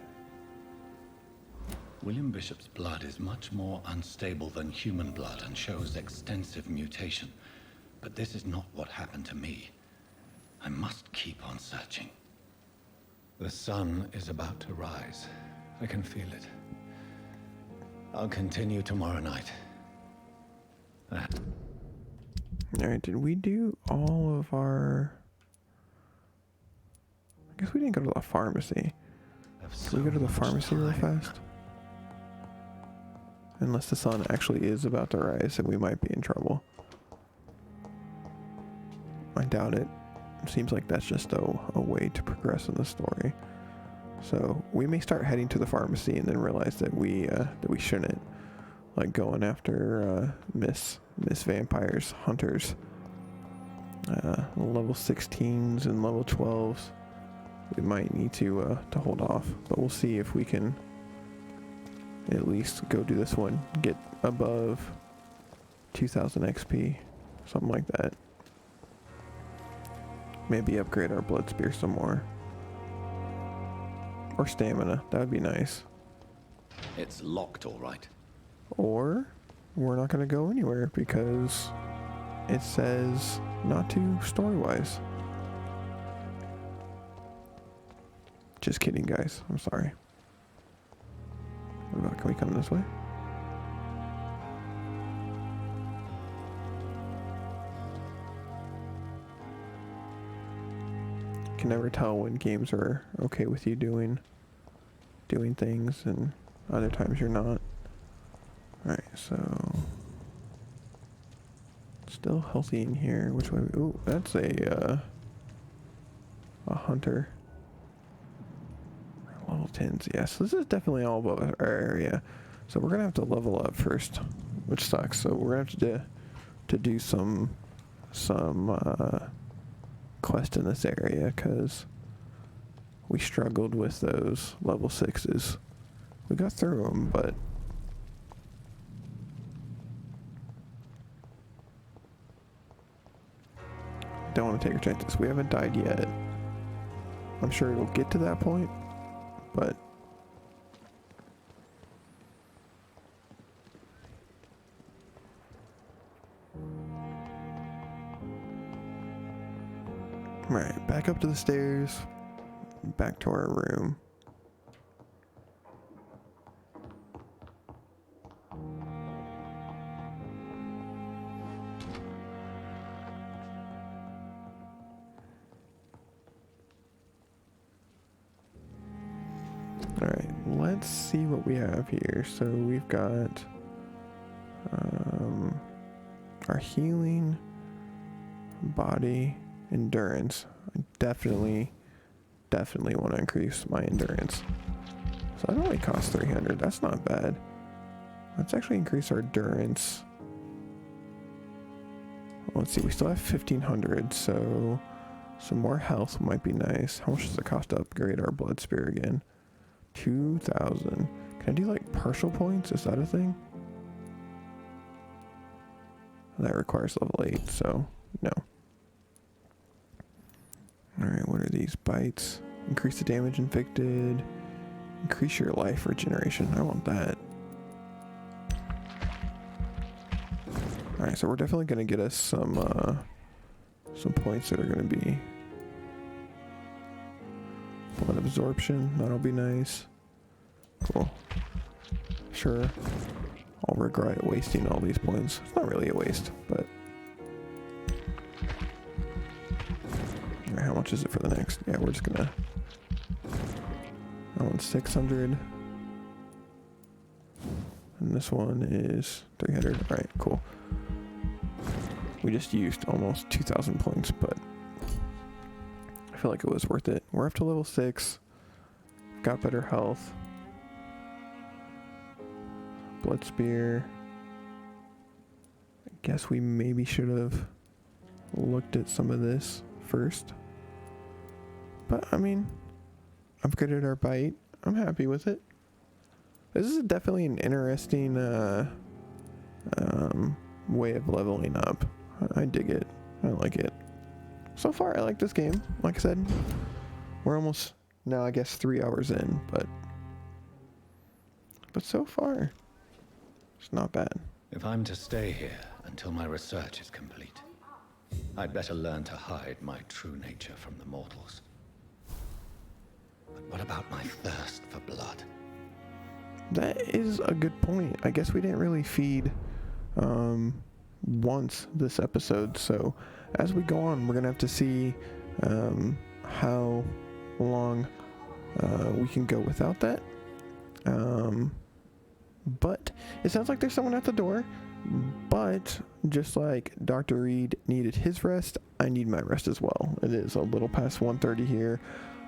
S4: William Bishop's blood is much more unstable than human blood and shows extensive mutation. But this is not what happened to me. I must keep on searching. The sun is about to rise. I can feel it. I'll continue tomorrow night.
S1: Alright, did we do all of our... I guess we didn't go to the pharmacy. Can we go to the pharmacy real fast? Unless the sun actually is about to rise and we might be in trouble. I doubt it. It seems like that's just a way to progress in the story. So we may start heading to the pharmacy and then realize that we shouldn't, like going after Miss Vampyrs, hunters, level 16s and level 12s. We might need to hold off, but we'll see if we can at least go do this one, get above 2000 XP, something like that. Maybe upgrade our blood spear some more. Or stamina, that would be nice.
S4: It's locked, all right.
S1: Or we're not going to go anywhere because it says not to story-wise. Just kidding, guys. I'm sorry. What about, can we come this way? Can never tell when games are okay with you doing things and other times you're not. Alright, so still healthy in here. Which way? Ooh, that's a hunter. Level 10s, yes. This is definitely all above our area. So we're gonna have to level up first, which sucks. So we're gonna have to do some quest in this area because we struggled with those level 6s. We got through them, but don't want to take our chances. We haven't died yet. I'm sure it'll get to that point, but right, back up to the stairs, back to our room. Alright, let's see what we have here. So we've got our healing, body, endurance. I definitely want to increase my endurance. So that only costs 300. That's not bad. Let's actually increase our endurance. Let's see, we still have 1500, so some more health might be nice. How much does it cost to upgrade our blood spear again? 2000. Can I do like partial points? Is that a thing? That requires level 8, so no. Alright, what are these? Bites. Increase the damage inflicted. Increase your life regeneration. I want that. Alright, so we're definitely going to get us some points that are going to be blood absorption. That'll be nice. Cool. Sure. I'll regret wasting all these points. It's not really a waste, but... Alright, how much is it for the next? Yeah, we're just gonna... That one's 600. And this one is 300. Alright, cool. We just used almost 2,000 points, but... I feel like it was worth it. We're up to level 6. Got better health. Blood spear. I guess we maybe should have looked at some of this first. But, I mean, upgraded our bite. I'm happy with it. This is definitely an interesting way of leveling up. I dig it. I like it. So far, I like this game. Like I said, we're almost now, I guess, 3 hours in, but so far, it's not bad.
S4: If I'm to stay here until my research is complete, I'd better learn to hide my true nature from the mortals. But what about my thirst for blood?
S1: That is a good point. I guess we didn't really feed once this episode, so as we go on, we're gonna have to see how long we can go without that. But it sounds like there's someone at the door. But just like Dr. Reed needed his rest, I need my rest as well. It is a little past 1:30 here.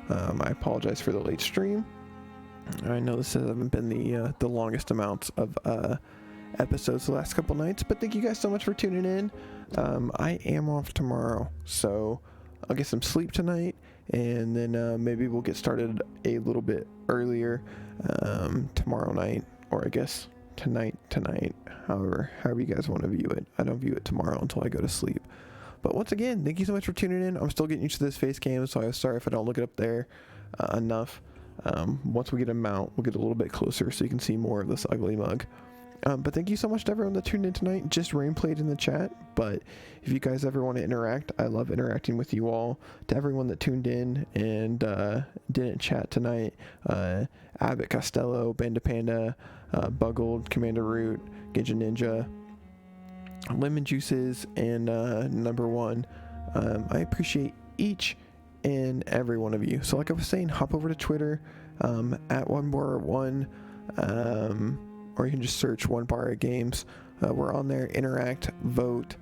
S1: I apologize for the late stream. I know this hasn't been the longest amounts of episodes the last couple nights, but thank you guys so much for tuning in. I am off tomorrow, so I'll get some sleep tonight, and then maybe we'll get started a little bit earlier tomorrow night, or I guess tonight, however you guys want to view it. I don't view it tomorrow until I go to sleep. But once again, thank you so much for tuning in. I'm still getting used to this face cam, so I'm sorry if I don't look it up there enough. Once we get a mount, we'll get a little bit closer so you can see more of this ugly mug. But thank you so much to everyone that tuned in tonight. Just rain played in the chat, but if you guys ever want to interact, I love interacting with you all. To everyone that tuned in and didn't chat tonight, Abbott Costello, Banda Panda, Buggled, Commander Root, Gidja Ninja, Lemon Juices, and Number One. I appreciate each and every one of you. So like I was saying, hop over to Twitter at OneBar1, or you can just search One Bar Games. We're on there, interact, vote,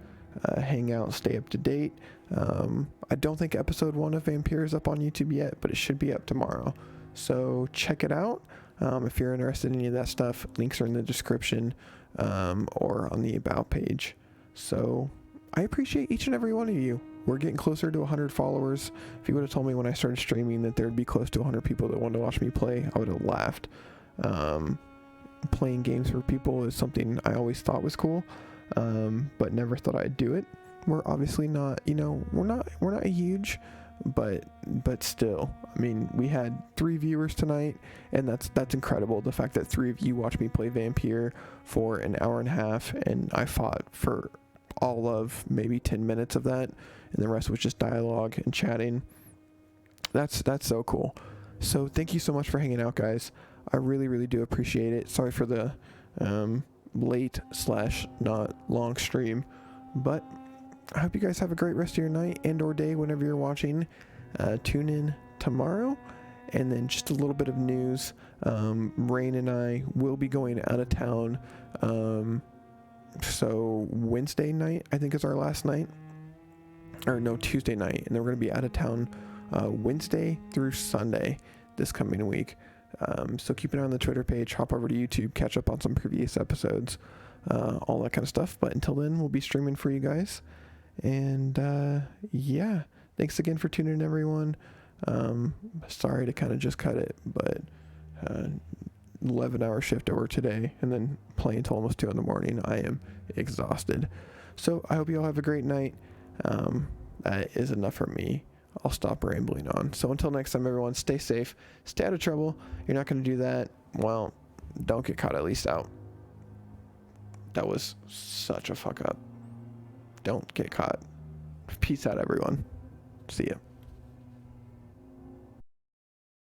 S1: hang out, stay up to date. I don't think episode 1 of Vampyr is up on YouTube yet, but it should be up tomorrow. So check it out. If you're interested in any of that stuff, links are in the description or on the About page. So I appreciate each and every one of you. We're getting closer to 100 followers. If you would have told me when I started streaming that there'd be close to 100 people that wanted to watch me play, I would have laughed. Playing games for people is something I always thought was cool, but never thought I'd do it. We're obviously not, we're not huge, but still, I mean, we had 3 viewers tonight, and that's incredible. The fact that 3 of you watched me play Vampyr for an hour and a half, and I fought for all of maybe 10 minutes of that, and the rest was just dialogue and chatting. That's so cool. So thank you so much for hanging out, guys. I really, really do appreciate it. Sorry for the late / not long stream, but I hope you guys have a great rest of your night and or day whenever you're watching. Tune in tomorrow. And then just a little bit of news. Rain and I will be going out of town. So Wednesday night, I think, is our last night. Or no, Tuesday night. And then we're going to be out of town Wednesday through Sunday this coming week. So keep an eye on the Twitter page, hop over to YouTube, catch up on some previous episodes, all that kind of stuff. But until then, we'll be streaming for you guys. And yeah, thanks again for tuning in, everyone. Sorry to kind of just cut it, but 11-hour shift over today and then playing until almost 2 in the morning. I am exhausted. So I hope you all have a great night. That is enough for me. I'll stop rambling on. So until next time, everyone, stay safe, stay out of trouble. You're not going to do that. Well, don't get caught at least out. That was such a fuck up. Don't get caught. Peace out, everyone. See ya.